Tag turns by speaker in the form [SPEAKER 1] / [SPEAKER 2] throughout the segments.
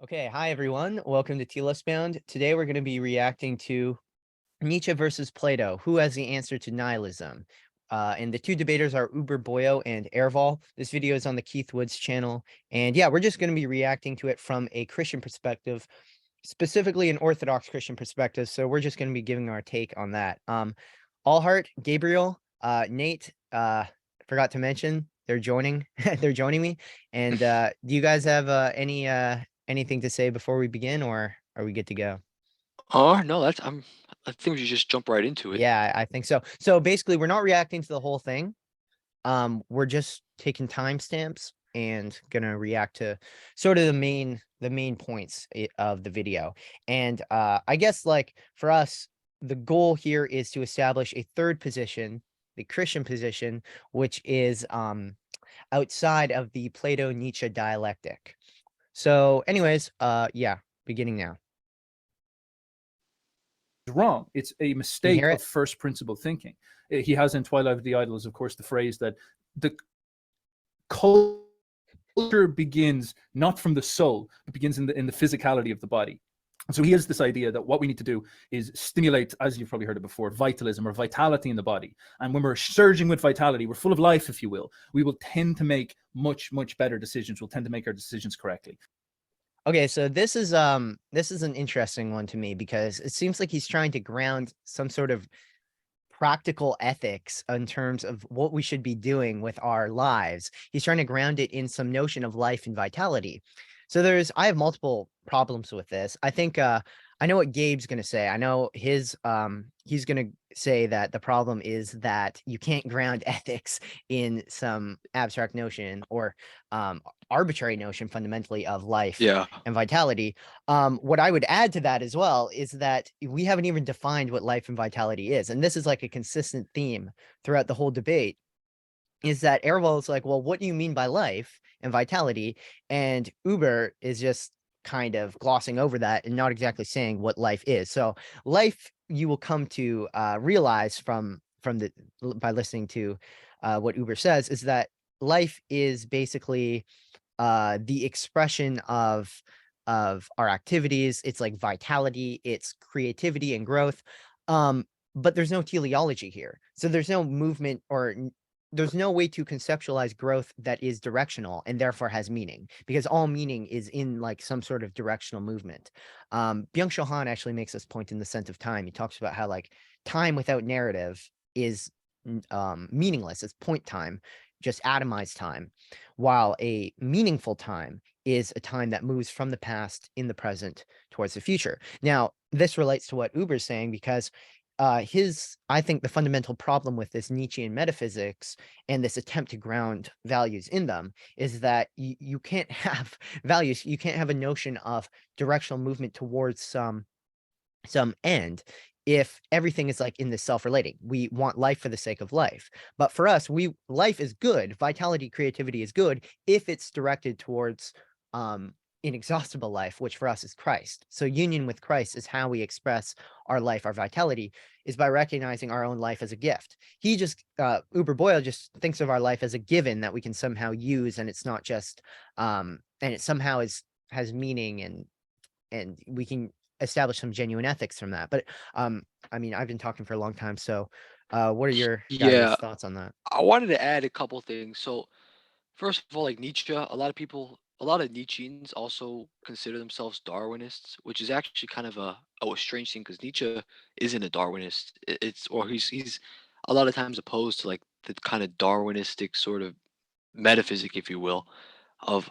[SPEAKER 1] Okay, hi everyone. Welcome to Telos Bound. Today we're going to be reacting to Nietzsche versus Plato. Who has the answer to nihilism? And the two debaters are Uberboyo and Aarvoll. This video is on the Keith Woods channel. And yeah, we're just going to be reacting to it from a Christian perspective, specifically an Orthodox Christian perspective. So we're just going to be giving our take on that. Allheart, Gabriel, Nate, forgot to mention they're joining. They're joining me. And do you guys have anything to say before we begin, or are we good to go?
[SPEAKER 2] Oh, no, I think we should just jump right into it.
[SPEAKER 1] Yeah, I think so. So basically, we're not reacting to the whole thing. We're just taking timestamps and gonna react to sort of the main points of the video. And I guess like for us, the goal here is to establish a third position, the Christian position, which is outside of the Plato-Nietzsche dialectic. So, anyways, yeah, beginning now.
[SPEAKER 3] Wrong. It's a
[SPEAKER 1] Can you
[SPEAKER 3] mistake
[SPEAKER 1] hear
[SPEAKER 3] of
[SPEAKER 1] it?
[SPEAKER 3] first principle thinking. He has in Twilight of the Idols, of course, the phrase that the culture begins not from the soul, but begins in the physicality of the body. And so he has this idea that what we need to do is stimulate, as you've probably heard it before, vitalism or vitality in the body. And when we're surging with vitality, we're full of life, if you will, we will tend to make much, much better decisions. We'll tend to make our decisions correctly.
[SPEAKER 1] Okay, so this is an interesting one to me because it seems like he's trying to ground some sort of practical ethics in terms of what we should be doing with our lives. He's trying to ground it in some notion of life and vitality. So I have multiple problems with this. I think I know what Gabe's going to say. I know he's going to say that the problem is that you can't ground ethics in some abstract notion or arbitrary notion fundamentally of life
[SPEAKER 2] Yeah.
[SPEAKER 1] and vitality. What I would add to that as well is that we haven't even defined what life and vitality is. And this is like a consistent theme throughout the whole debate, is that Aarvoll is like, well, what do you mean by life and vitality? And Uber is just kind of glossing over that and not exactly saying what life is. So life, you will come to realize from the by listening to what Uber says, is that life is basically the expression of our activities. It's like vitality, it's creativity and growth. But there's no teleology here. So there's no movement or there's no way to conceptualize growth that is directional and therefore has meaning, because all meaning is in like some sort of directional movement. Byung-Chul Han actually makes this point in The Scent of Time. He talks about how like time without narrative is meaningless. It's point time, just atomized time, while a meaningful time is a time that moves from the past in the present towards the future. Now, this relates to what Uber's saying because I think the fundamental problem with this Nietzschean metaphysics and this attempt to ground values in them is that you can't have values, you can't have a notion of directional movement towards some end if everything is like in this self-relating. We want life for the sake of life. But for us, life is good. Vitality, creativity is good if it's directed towards inexhaustible life, which for us is Christ. So union with Christ is how we express our life, our vitality, is by recognizing our own life as a gift. He just Uber Boyle just thinks of our life as a given that we can somehow use, and it's not just and it somehow has meaning, and we can establish some genuine ethics from that. But I mean, I've been talking for a long time, so what are your guys'
[SPEAKER 2] Yeah,
[SPEAKER 1] thoughts on that?
[SPEAKER 2] I wanted to add a couple things. So, first of all, like Nietzsche, a lot of Nietzscheans also consider themselves Darwinists, which is actually kind of a strange thing because Nietzsche isn't a Darwinist. It's or he's a lot of times opposed to like the kind of Darwinistic sort of metaphysic, if you will, of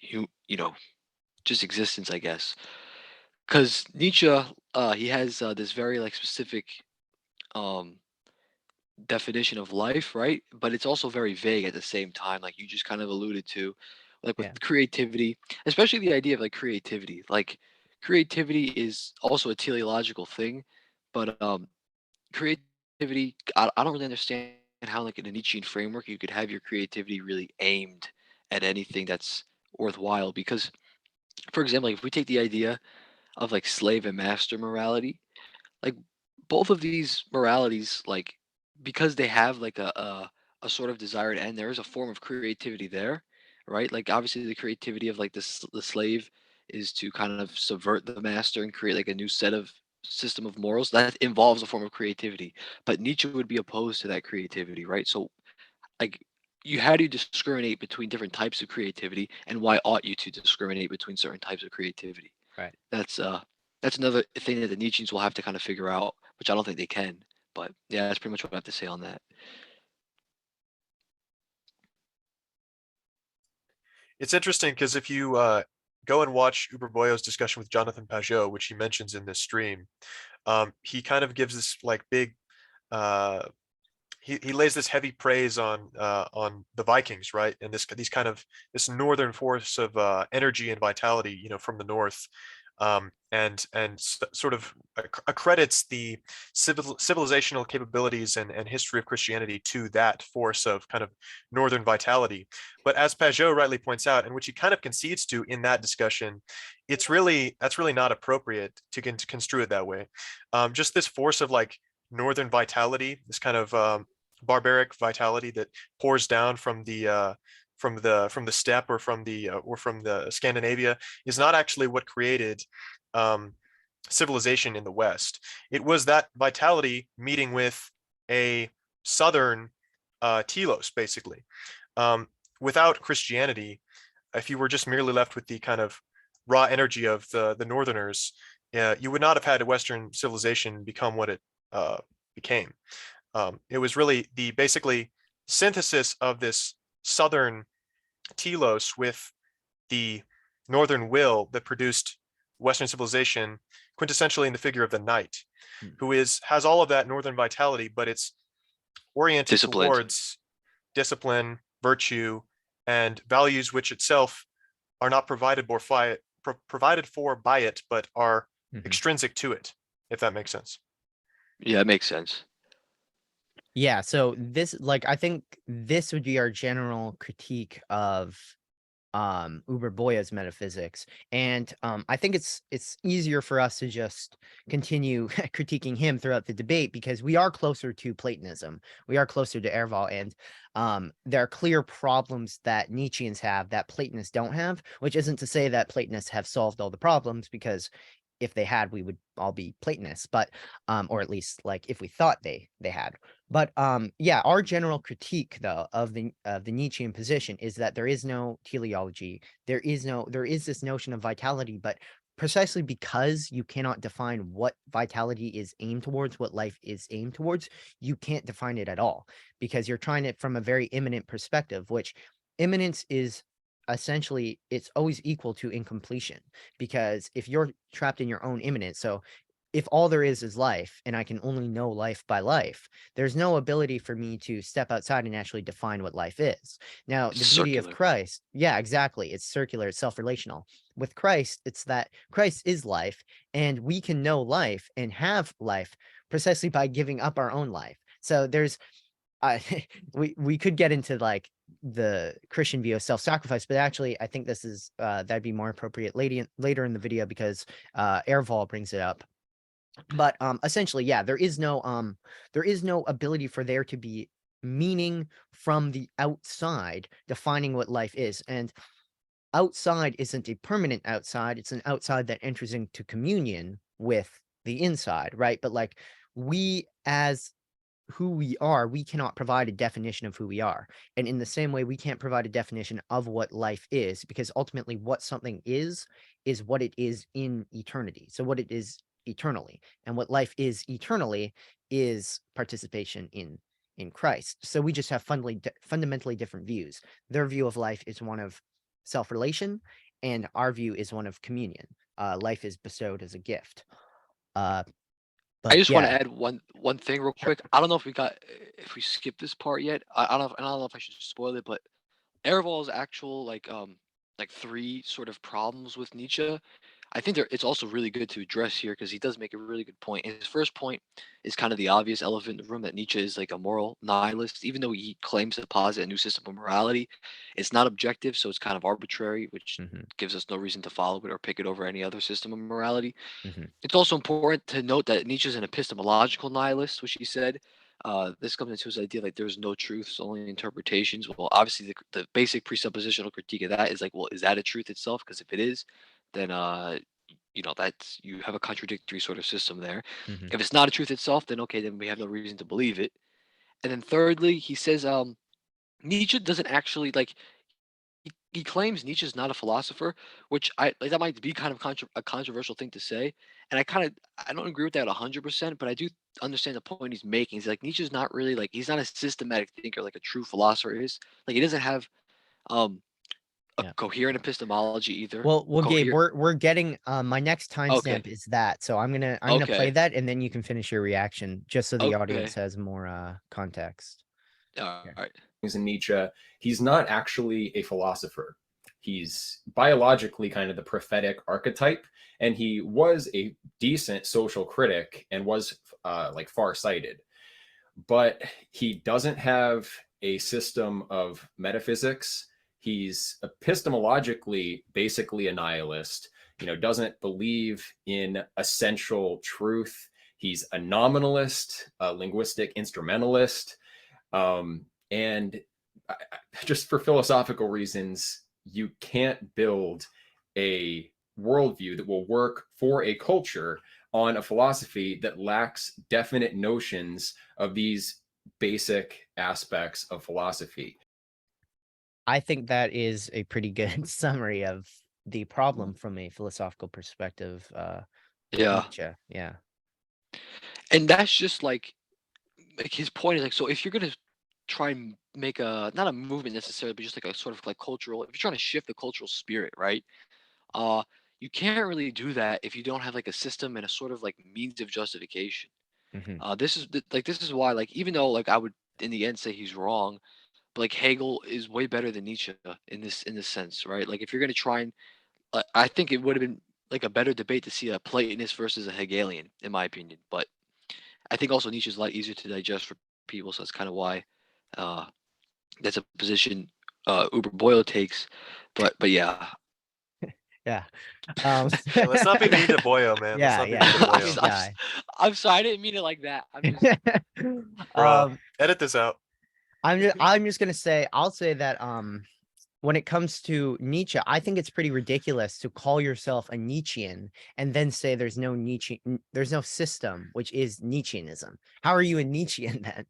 [SPEAKER 2] you know, just existence, I guess. Because Nietzsche, he has this very like specific um definition of life, right? But it's also very vague at the same time, like you just kind of alluded to, like
[SPEAKER 1] Yeah.
[SPEAKER 2] with creativity, especially the idea of like creativity. Like creativity is also a teleological thing, but creativity, I don't really understand how like in a Nietzschean framework you could have your creativity really aimed at anything that's worthwhile. Because, for example, like, if we take the idea of like slave and master morality, like both of these moralities, like because they have like a sort of desired end, there is a form of creativity there, right? Like obviously the creativity of like the slave is to kind of subvert the master and create like a new system of morals that involves a form of creativity. But Nietzsche would be opposed to that creativity, right? So like how do you discriminate between different types of creativity, and why ought you to discriminate between certain types of creativity?
[SPEAKER 1] Right.
[SPEAKER 2] That's another thing that the Nietzscheans will have to kind of figure out, which I don't think they can. But yeah, that's pretty much what I have to say on that.
[SPEAKER 4] It's interesting because if you go and watch Uberboyo's discussion with Jonathan Pajot, which he mentions in this stream, he kind of gives this like big uh, he lays this heavy praise on the Vikings, right? And this northern force of energy and vitality, you know, from the north, and sort of accredits the civilizational capabilities and history of Christianity to that force of kind of northern vitality. But as Pajot rightly points out, and which he kind of concedes to in that discussion, that's really not appropriate to construe it that way. Just this force of like northern vitality, this kind of barbaric vitality that pours down from the steppe or from the Scandinavia, is not actually what created civilization in the West. It was that vitality meeting with a southern telos, basically. Without Christianity, if you were just merely left with the kind of raw energy of the northerners, you would not have had a Western civilization become what it became. It was really the basically synthesis of this southern telos with the northern will that produced Western civilization, quintessentially in the figure of the knight, who has all of that northern vitality, but it's oriented towards discipline, virtue, and values which itself are not provided for by it, but are extrinsic to it, if that makes sense.
[SPEAKER 2] Yeah, it makes sense.
[SPEAKER 1] Yeah, so this, like, I think this would be our general critique of Uberboyo's metaphysics, and I think it's easier for us to just continue critiquing him throughout the debate, because we are closer to Platonism, we are closer to Aarvoll, and there are clear problems that Nietzscheans have that Platonists don't have, which isn't to say that Platonists have solved all the problems, because if they had, we would all be Platonists, but or at least like if we thought they had. But yeah, our general critique though of the Nietzschean position is that there is no teleology, there is this notion of vitality, but precisely because you cannot define what vitality is aimed towards, what life is aimed towards, you can't define it at all, because you're trying it from a very immanent perspective, which immanence is essentially, it's always equal to incompletion, because if you're trapped in your own immanence, so if all there is life and I can only know life by life, there's no ability for me to step outside and actually define what life is. Now, the beauty of Christ, yeah, exactly, it's circular, it's self-relational. With Christ, it's that Christ is life, and we can know life and have life precisely by giving up our own life. So there's we could get into like the Christian view of self-sacrifice, but actually I think this is that'd be more appropriate later in the video, because Aarvoll brings it up. But essentially, yeah, there is no ability for there to be meaning from the outside defining what life is. And outside isn't a permanent outside, it's an outside that enters into communion with the inside, right? But like, we as who we are, we cannot provide a definition of who we are. And in the same way, we can't provide a definition of what life is, because ultimately what something is what it is in eternity. So what it is eternally, and what life is eternally is participation in Christ. So we just have fundamentally different views. Their view of life is one of self-relation, and our view is one of communion. Life is bestowed as a gift. But
[SPEAKER 2] I just want to
[SPEAKER 1] yeah,
[SPEAKER 2] add one thing real quick. I don't know if we skipped this part yet. I don't know if I should spoil it, but Aarvoll's actual like three sort of problems with Nietzsche, I think it's also really good to address here, because he does make a really good point. And his first point is kind of the obvious elephant in the room, that Nietzsche is like a moral nihilist. Even though he claims to posit a new system of morality, it's not objective, so it's kind of arbitrary, which gives us no reason to follow it or pick it over any other system of morality. It's also important to note that Nietzsche is an epistemological nihilist, which he said. This comes into his idea like there's no truths, only interpretations. Well, obviously the basic presuppositional critique of that is like, well, is that a truth itself? Because if it is, then that's you have a contradictory sort of system there.
[SPEAKER 1] Mhm.
[SPEAKER 2] If it's not a truth itself, then okay, then we have no reason to believe it. And then thirdly, he says Nietzsche doesn't actually like he claims Nietzsche's not a philosopher, which I like that might be kind of a controversial thing to say, and I don't agree with that 100%, but I do understand the point he's making. He's like Nietzsche's not really like he's not a systematic thinker like a true philosopher is. Like he doesn't have um a
[SPEAKER 1] Yeah.
[SPEAKER 2] coherent epistemology either.
[SPEAKER 1] Well, Gabe,
[SPEAKER 2] Coherent.
[SPEAKER 1] we're getting my next
[SPEAKER 2] Okay.
[SPEAKER 1] timestamp is that. So I'm gonna play
[SPEAKER 2] Okay.
[SPEAKER 1] that and then you can finish your reaction just so the audience
[SPEAKER 2] Okay.
[SPEAKER 1] has more context.
[SPEAKER 2] All
[SPEAKER 1] Yeah.
[SPEAKER 2] right.
[SPEAKER 5] In Nietzsche, he's not actually a philosopher. He's biologically kind of the prophetic archetype, and he was a decent social critic and was like far-sighted. But he doesn't have a system of metaphysics. He's epistemologically basically a nihilist, doesn't believe in essential truth. He's a nominalist, a linguistic instrumentalist. And just for philosophical reasons, you can't build a worldview that will work for a culture on a philosophy that lacks definite notions of these basic aspects of philosophy.
[SPEAKER 1] I think that is a pretty good summary of the problem from a philosophical perspective with
[SPEAKER 2] Yeah.
[SPEAKER 1] Nietzsche. Yeah.
[SPEAKER 2] And that's just like his point is like, so if you're gonna try and make a not a movement necessarily, but just like a sort of like cultural, if you're trying to shift the cultural spirit, right? Uh, you can't really do that if you don't have like a system and a sort of like means of justification.
[SPEAKER 1] Mhm.
[SPEAKER 2] This is why like even though like I would in the end say he's wrong, but like Hegel is way better than Nietzsche in this sense, right? Like if you're gonna try and I think it would have been like a better debate to see a Platonist versus a Hegelian, in my opinion. But I think also Nietzsche is a lot easier to digest for people, so that's kind of why uh, that's a position Uberboyo takes. But yeah,
[SPEAKER 1] Yeah. Um,
[SPEAKER 4] Yeah, let's not be mean to Boyo, man. Let's
[SPEAKER 1] yeah,
[SPEAKER 4] not be
[SPEAKER 1] yeah,
[SPEAKER 4] mean to
[SPEAKER 1] he's a
[SPEAKER 2] I'm,
[SPEAKER 1] good
[SPEAKER 2] s-
[SPEAKER 4] Boyo.
[SPEAKER 2] I'm, s-
[SPEAKER 1] guy.
[SPEAKER 2] I'm sorry, I didn't mean it like that. I'm just
[SPEAKER 4] Bruh,
[SPEAKER 1] um,
[SPEAKER 4] edit this out.
[SPEAKER 1] I'm just gonna say I'll say that when it comes to Nietzsche, I think it's pretty ridiculous to call yourself a Nietzschean and then say there's no system, which is Nietzscheanism. How are you a Nietzschean then?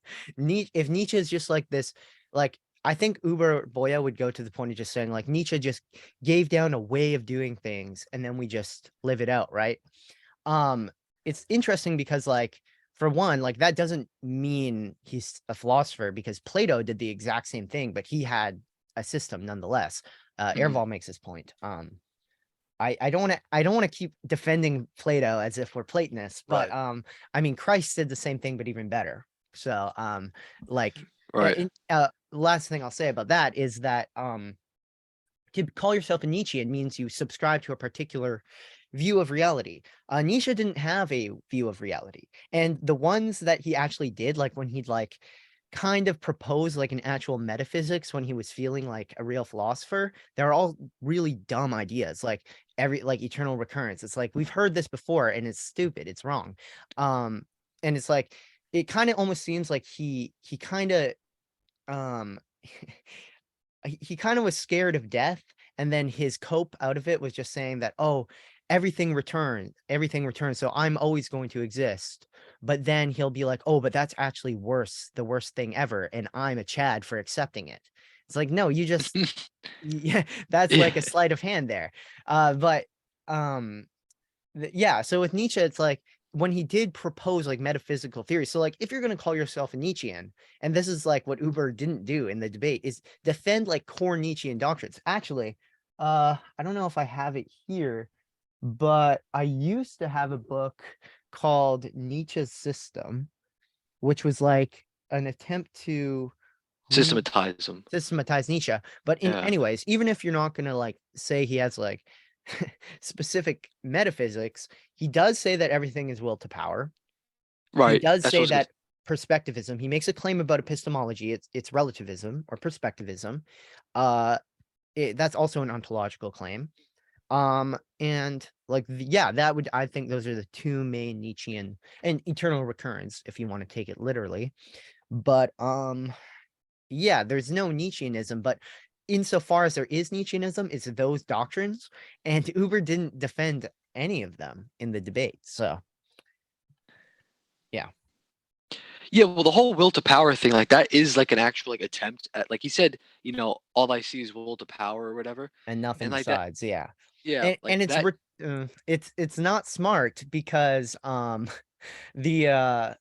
[SPEAKER 1] If Nietzsche is just like this, like I think Uberboyo would go to the point of just saying like Nietzsche just gave down a way of doing things and then we just live it out, right? It's interesting because like for one, like that doesn't mean he's a philosopher because Plato did the exact same thing, but he had a system nonetheless. Aarvoll makes this point. I don't want to keep defending Plato as if we're Platonists, but
[SPEAKER 4] Right.
[SPEAKER 1] I mean Christ did the same thing, but even better. So like
[SPEAKER 2] right.
[SPEAKER 1] last thing I'll say about that is that to call yourself a Nietzschean means you subscribe to a particular view of reality. Nietzsche didn't have a view of reality, and the ones that he actually did, like when he'd like kind of propose like an actual metaphysics when he was feeling like a real philosopher, they're all really dumb ideas, like like eternal recurrence. It's like we've heard this before and it's stupid, it's wrong. And it's like it kind of almost seems like he kind of um he kind of was scared of death, and then his cope out of it was just saying that, oh, everything returns, so I'm always going to exist. But then he'll be like, oh, but that's actually worse, the worst thing ever, and I'm a Chad for accepting it. It's like, no, you just yeah, that's
[SPEAKER 2] Yeah.
[SPEAKER 1] like a sleight of hand there. But yeah, so with Nietzsche, it's like when he did propose like metaphysical theories. So like if you're going to call yourself a Nietzschean, and this is like what Uber didn't do in the debate, is defend like core Nietzschean doctrines. Actually, I don't know if I have it here, but I used to have a book called Nietzsche's System, which was like an attempt to
[SPEAKER 2] Systematize them.
[SPEAKER 1] systematize Nietzsche. But in
[SPEAKER 2] Yeah.
[SPEAKER 1] anyways, even if you're not gonna like say he has like specific metaphysics, he does say that everything is will to power. He
[SPEAKER 2] Right.
[SPEAKER 1] does
[SPEAKER 2] That's what I
[SPEAKER 1] say
[SPEAKER 2] was gonna.
[SPEAKER 1] that perspectivism, he makes a claim about epistemology, it's relativism or perspectivism. That's also an ontological claim. And like yeah, that would, I think those are the two main Nietzschean, and eternal recurrence if you want to take it literally. But yeah, there's no Nietzscheanism, but insofar as there is Nietzscheanism, it's those doctrines, and Uber didn't defend any of them in the debate. So, yeah.
[SPEAKER 2] Yeah, well, the whole will to power thing, like that is like an actual like attempt at, like he said, you know, all I see is will to power or whatever,
[SPEAKER 1] And nothing
[SPEAKER 2] and like that,
[SPEAKER 1] besides, yeah.
[SPEAKER 2] yeah, like
[SPEAKER 1] And
[SPEAKER 2] that.
[SPEAKER 1] it's not smart because the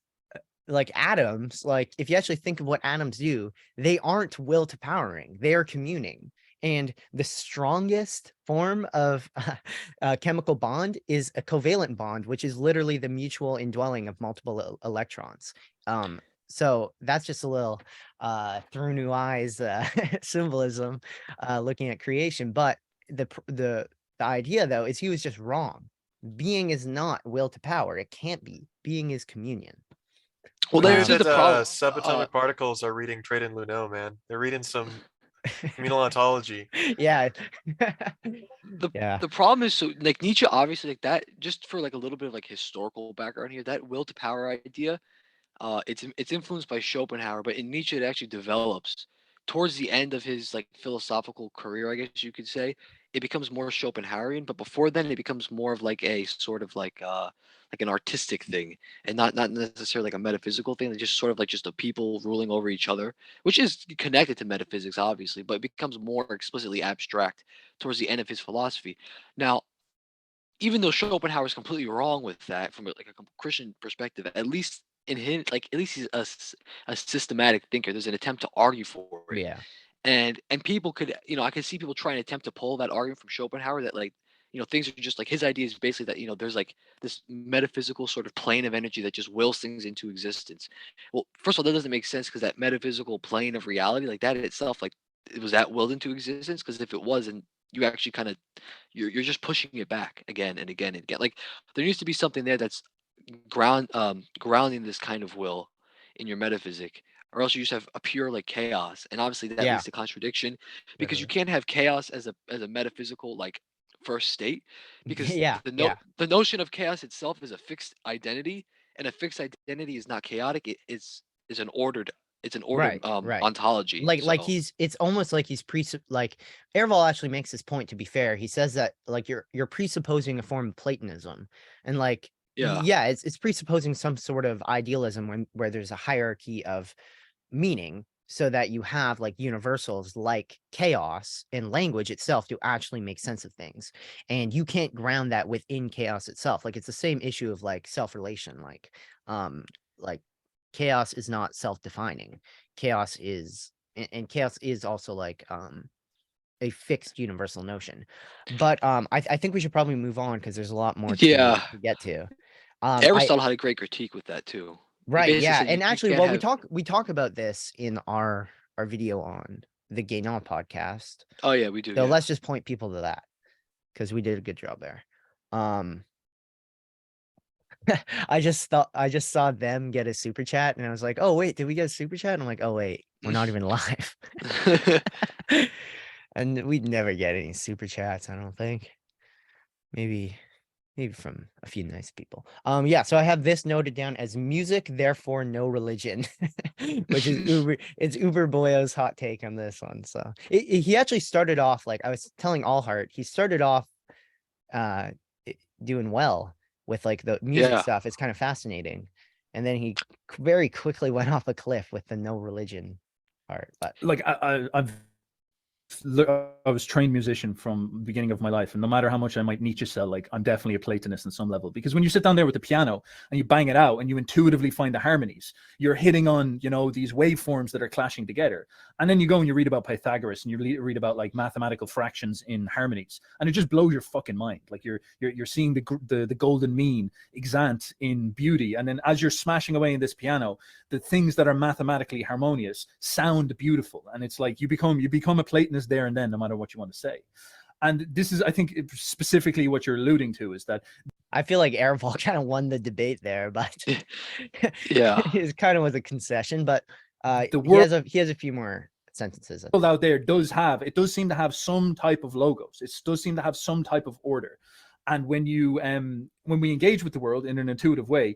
[SPEAKER 1] like atoms, like if you actually think of what atoms do, they aren't will to powering, they are communing. And the strongest form of chemical bond is a covalent bond, which is literally the mutual indwelling of multiple electrons. So that's just a little through new eyes symbolism looking at creation. But the idea though is he was just wrong. Being is not will to power. It can't be. Being is communion.
[SPEAKER 2] Well,
[SPEAKER 4] Weird
[SPEAKER 2] see
[SPEAKER 4] that
[SPEAKER 2] the problem.
[SPEAKER 4] subatomic particles are reading Trade in Luneau, man. They're reading some communal ontology.
[SPEAKER 1] Yeah.
[SPEAKER 2] the
[SPEAKER 1] Yeah.
[SPEAKER 2] the problem is, so like Nietzsche, obviously, like that, just for like a little bit of like historical background here, that will to power idea, it's influenced by Schopenhauer, but in Nietzsche it actually develops towards the end of his like philosophical career, I guess you could say. It becomes more Schopenhauerian, but before then it becomes more of like a sort of like an artistic thing, and not necessarily like a metaphysical thing. It's just sort of like just the people ruling over each other, which is connected to metaphysics, obviously, but it becomes more explicitly abstract towards the end of his philosophy. Now, even though Schopenhauer is completely wrong with that from like a Christian perspective, at least in him, like at least he's a systematic thinker. There's an attempt to argue for it,
[SPEAKER 1] Yeah.
[SPEAKER 2] and people could, you know, I can see people trying to attempt to pull that argument from Schopenhauer that, like, you know, things are just like his idea is basically that, you know, there's like this metaphysical sort of plane of energy that just wills things into existence. Well, first of all, that doesn't make sense, because that metaphysical plane of reality, like that in itself, like, it was that willed into existence, because if it wasn't, you actually kind of, you're just pushing it back again and again and again. Like, there needs to be something there that's grounding this kind of will in your metaphysic, or else you just have a pure like chaos, and obviously that
[SPEAKER 1] Yeah.
[SPEAKER 2] leads to contradiction, because you
[SPEAKER 1] Mhm.
[SPEAKER 2] can't have chaos as a metaphysical like first state, because
[SPEAKER 1] Yeah. Yeah.
[SPEAKER 2] the notion of chaos itself is a fixed identity, and a fixed identity is not chaotic. Is an ordered, it's an ordered
[SPEAKER 1] Right. Right.
[SPEAKER 2] ontology.
[SPEAKER 1] Like
[SPEAKER 2] So
[SPEAKER 1] he's, it's almost like he's like Aarvoll actually makes this point, to be fair. He says that like you're presupposing a form of Platonism, and like
[SPEAKER 2] yeah,
[SPEAKER 1] yeah, it's presupposing some sort of idealism where there's a hierarchy of meaning, so that you have like universals like chaos and language itself to actually make sense of things, and you can't ground that within chaos itself. Like it's the same issue of like self-relation, like chaos is not self-defining. Chaos is, and chaos is also like a fixed universal notion. But I think we should probably move on, because there's a lot more
[SPEAKER 2] yeah.
[SPEAKER 1] to get to. I
[SPEAKER 2] Aristotle had a great critique with that too. He
[SPEAKER 1] Right,
[SPEAKER 2] basically
[SPEAKER 1] yeah,
[SPEAKER 2] said
[SPEAKER 1] and
[SPEAKER 2] you
[SPEAKER 1] actually,
[SPEAKER 2] can't
[SPEAKER 1] well,
[SPEAKER 2] have.
[SPEAKER 1] we talk about this in our video on the Guénon podcast.
[SPEAKER 2] Oh yeah, we do.
[SPEAKER 1] So
[SPEAKER 2] Yeah.
[SPEAKER 1] let's just point people to that, because we did a good job there. I just saw them get a super chat, and I was like, oh wait, did we get a super chat? And I'm like, oh wait, we're not even live. And we'd never get any super chats, I don't think. Maybe from a few nice people. Yeah, so I have this noted down as music, therefore no religion, which is it's Uberboyo's hot take on this one. So he actually started off, like I was telling Allheart, he started off uh doing well with like the music
[SPEAKER 2] Yeah.
[SPEAKER 1] stuff. It's kind of fascinating. And then he very quickly went off a cliff with the no religion part. But
[SPEAKER 3] Like I was trained musician from the beginning of my life, and no matter how much I might Nietzsche sell, like I'm definitely a Platonist on some level, because when you sit down there with the piano and you bang it out and you intuitively find the harmonies, you're hitting on, you know, these waveforms that are clashing together. And then you go and you read about Pythagoras, and you read about like mathematical fractions in harmonies, and it just blows your fucking mind. Like you're seeing the golden mean exant in beauty, and then as you're smashing away in this piano, the things that are mathematically harmonious sound beautiful, and it's like you become a Platonist there and then, no matter what you want to say. And this is, I think, specifically what you're alluding to, is that
[SPEAKER 1] I feel like Aarvoll kind of won the debate there, but
[SPEAKER 2] Yeah.
[SPEAKER 1] it kind of was a concession. But
[SPEAKER 3] the
[SPEAKER 1] he
[SPEAKER 3] world
[SPEAKER 1] has a few more sentences.
[SPEAKER 3] out there does seem to have some type of logos. It does seem to have some type of order. And when we engage with the world in an intuitive way,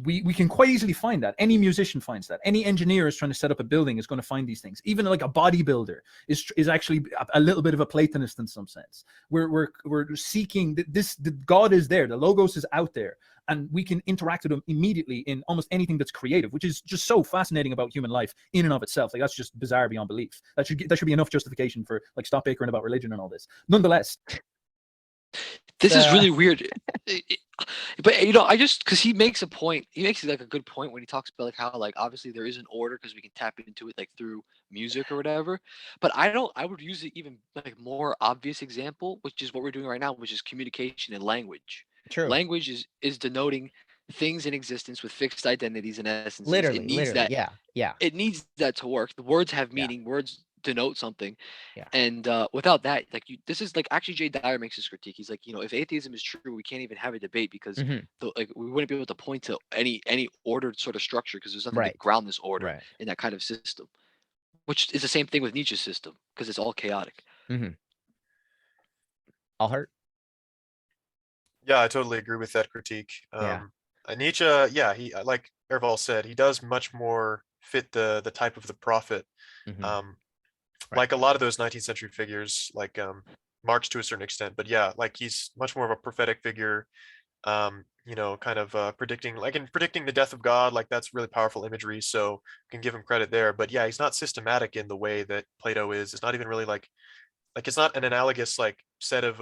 [SPEAKER 3] we can quite easily find that. Any musician finds that. Any engineer is trying to set up a building is going to find these things. Even like a bodybuilder is actually a little bit of a Platonist in some sense. We're seeking this. The God is there. The logos is out there, and we can interact with him immediately in almost anything that's creative, which is just so fascinating about human life in and of itself. Like that's just bizarre beyond belief. That should be enough justification for like stop bickering about religion and all this. Nonetheless,
[SPEAKER 2] This is really weird. But I just because he makes a point, he makes like a good point when he talks about like how like obviously there is an order because we can tap into it like through music or whatever. But I would use it even like more obvious example, which is what we're doing right now, which is communication and language.
[SPEAKER 1] True.
[SPEAKER 2] Language is denoting things in existence with fixed identities and essences.
[SPEAKER 1] Literally, yeah.
[SPEAKER 2] It needs that to work. The words have
[SPEAKER 1] Yeah.
[SPEAKER 2] meaning. Words denote something.
[SPEAKER 1] Yeah.
[SPEAKER 2] And without that, like this is like actually Jay Dyer makes this critique. He's like, if atheism is true, we can't even have a debate because like we wouldn't be able to point to any ordered sort of structure because there's nothing to ground this order in that kind of system. Which is the same thing with Nietzsche's system because it's all chaotic.
[SPEAKER 1] All hurt.
[SPEAKER 4] Yeah, I totally agree with that critique. Nietzsche, he like Aarvoll said, he does much more fit the type of the prophet. Like a lot of those 19th century figures, like Marx to a certain extent, but yeah, like he's much more of a prophetic figure. Kind of predicting the death of God, like that's really powerful imagery, so can give him credit there. But yeah, he's not systematic in the way that Plato is. It's not even really like it's not an analogous like set of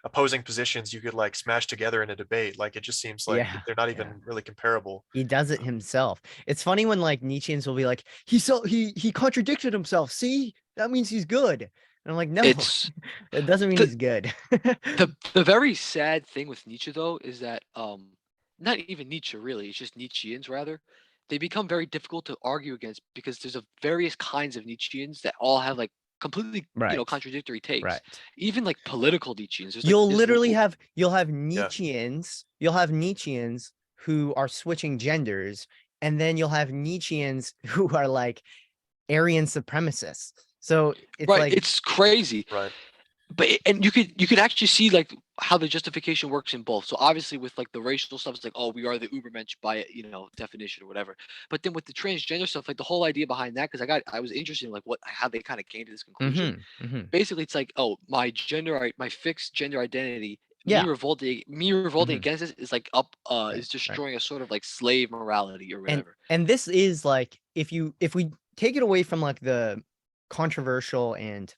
[SPEAKER 4] opposing positions you could like smash together in a debate. Like it just seems like they're not even really comparable.
[SPEAKER 1] He does it himself. It's funny when like Nietzscheans will be like, he contradicted himself. See, that means he's good. And I'm like, no, it doesn't mean he's good.
[SPEAKER 2] The very sad thing with Nietzsche though is that not even Nietzsche really, it's just Nietzscheans rather. They become very difficult to argue against because there's various kinds of Nietzscheans that all have like completely contradictory takes. Even like political Nietzscheans.
[SPEAKER 1] You'll have Nietzscheans, you'll have Nietzscheans who are switching genders, and then you'll have Nietzscheans who are like Aryan supremacists. So it's like
[SPEAKER 2] it's crazy. But and you could actually see like how the justification works in both. So obviously with like the racial stuff, it's like, oh, we are the Ubermensch by definition or whatever. But then with the transgender stuff, like the whole idea behind that, because I was interested in like how they kind of came to this conclusion. Basically, it's like, oh, my fixed gender identity, me revolting against this is like is destroying a sort of like slave morality or whatever.
[SPEAKER 1] And this is like if we take it away from like the controversial and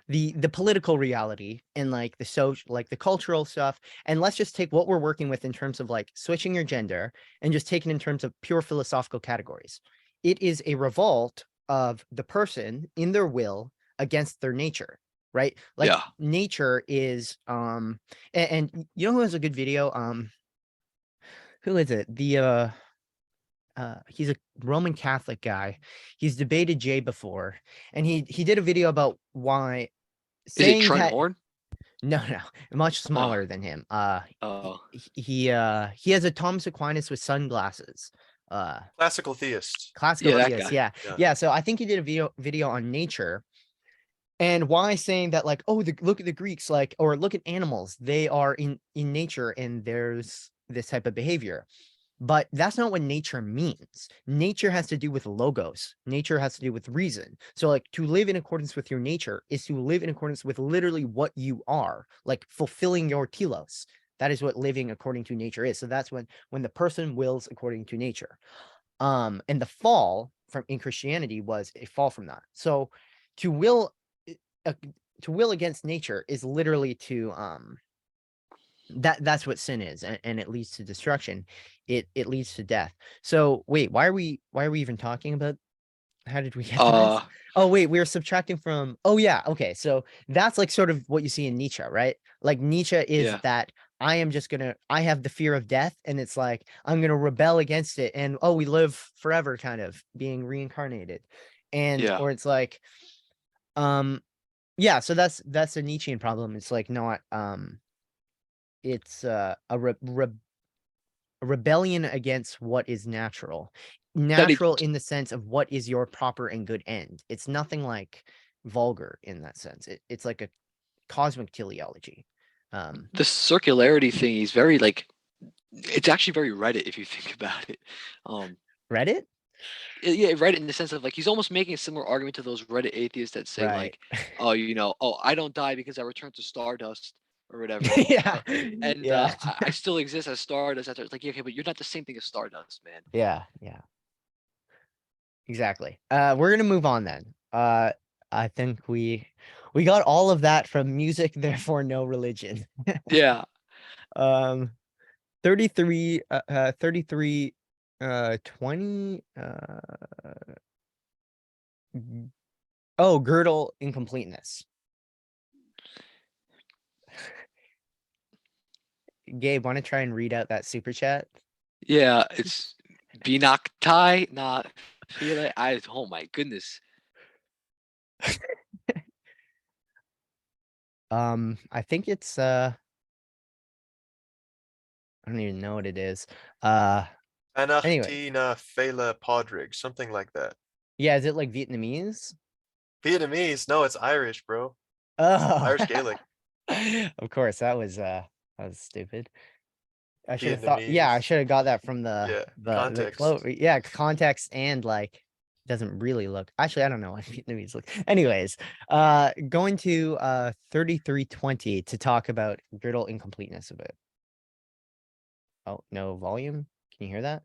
[SPEAKER 1] the political reality and like the social, like the cultural stuff, and let's just take what we're working with in terms of like switching your gender and just taking in terms of pure philosophical categories. It is a revolt of the person in their will against their nature, right? Like nature is and you know who has a good video? Who is it? He's a Roman Catholic guy. He's debated Jay before, and he did a video about why saying
[SPEAKER 2] is it Trent Horn?
[SPEAKER 1] No, much smaller than him. He has a Thomas Aquinas with sunglasses.
[SPEAKER 4] Classical theist.
[SPEAKER 1] Yeah. So I think he did a video on nature and why saying that like, oh, look at the Greeks, like, or look at animals, they are in nature and there's this type of behavior. But that's not what nature means. Nature has to do with logos. Nature has to do with reason. So like to live in accordance with your nature is to live in accordance with literally what you are, like fulfilling your telos. That is what living according to nature is. So that's when the person wills according to nature. And the fall in Christianity was a fall from that. So to will against nature is literally to that's what sin is, and it leads to destruction. It leads to death. So wait, why are we even talking about? How did we get to this? Oh wait, we were subtracting from. Oh yeah, okay. So that's like sort of what you see in Nietzsche, right? Like Nietzsche is that I have the fear of death, and it's like I'm gonna rebel against it, and oh, we live forever, kind of being reincarnated, and or it's like, yeah. So that's a Nietzschean problem. It's like not it's a rebellion against what is natural in the sense of what is your proper and good end. It's nothing like vulgar in that sense. It's like a cosmic teleology.
[SPEAKER 2] The circularity thing is very like It's actually very Reddit if you think about it.
[SPEAKER 1] Reddit?
[SPEAKER 2] Yeah, Reddit in the sense of like he's almost making a similar argument to those Reddit atheists that say
[SPEAKER 1] Right.
[SPEAKER 2] like, oh, oh, I don't die because I return to stardust or whatever,
[SPEAKER 1] Yeah.
[SPEAKER 2] and
[SPEAKER 1] Yeah.
[SPEAKER 2] I still exist as stardust. After it's like, yeah, okay, but you're not the same thing as stardust, man.
[SPEAKER 1] Yeah. Yeah. Exactly. We're gonna move on then. I think we got all of that from music, therefore no religion.
[SPEAKER 2] Yeah,
[SPEAKER 1] 33 33 20 oh, Gödel incompleteness. Gabe, want to try and read out that super chat?
[SPEAKER 2] yeah, it's binaktai, not feel it. Oh my goodness.
[SPEAKER 1] I think it's I don't even know what it is. Anyway,
[SPEAKER 4] Anachtina Fela Podrig, something like that.
[SPEAKER 1] yeah, is it like Vietnamese?
[SPEAKER 4] Vietnamese? No, it's Irish, bro.
[SPEAKER 1] Oh,
[SPEAKER 4] Irish Gaelic.
[SPEAKER 1] of course, that was stupid. I should have thought, yeah, I
[SPEAKER 4] Vietnamese.
[SPEAKER 1] should have got that from
[SPEAKER 4] Yeah,
[SPEAKER 1] the
[SPEAKER 4] context.
[SPEAKER 1] yeah, context, and like doesn't really look, actually I don't know what Vietnamese look. Anyways, going to 3320 to talk about Gödel incompleteness a bit. Oh, no volume. Can you hear that?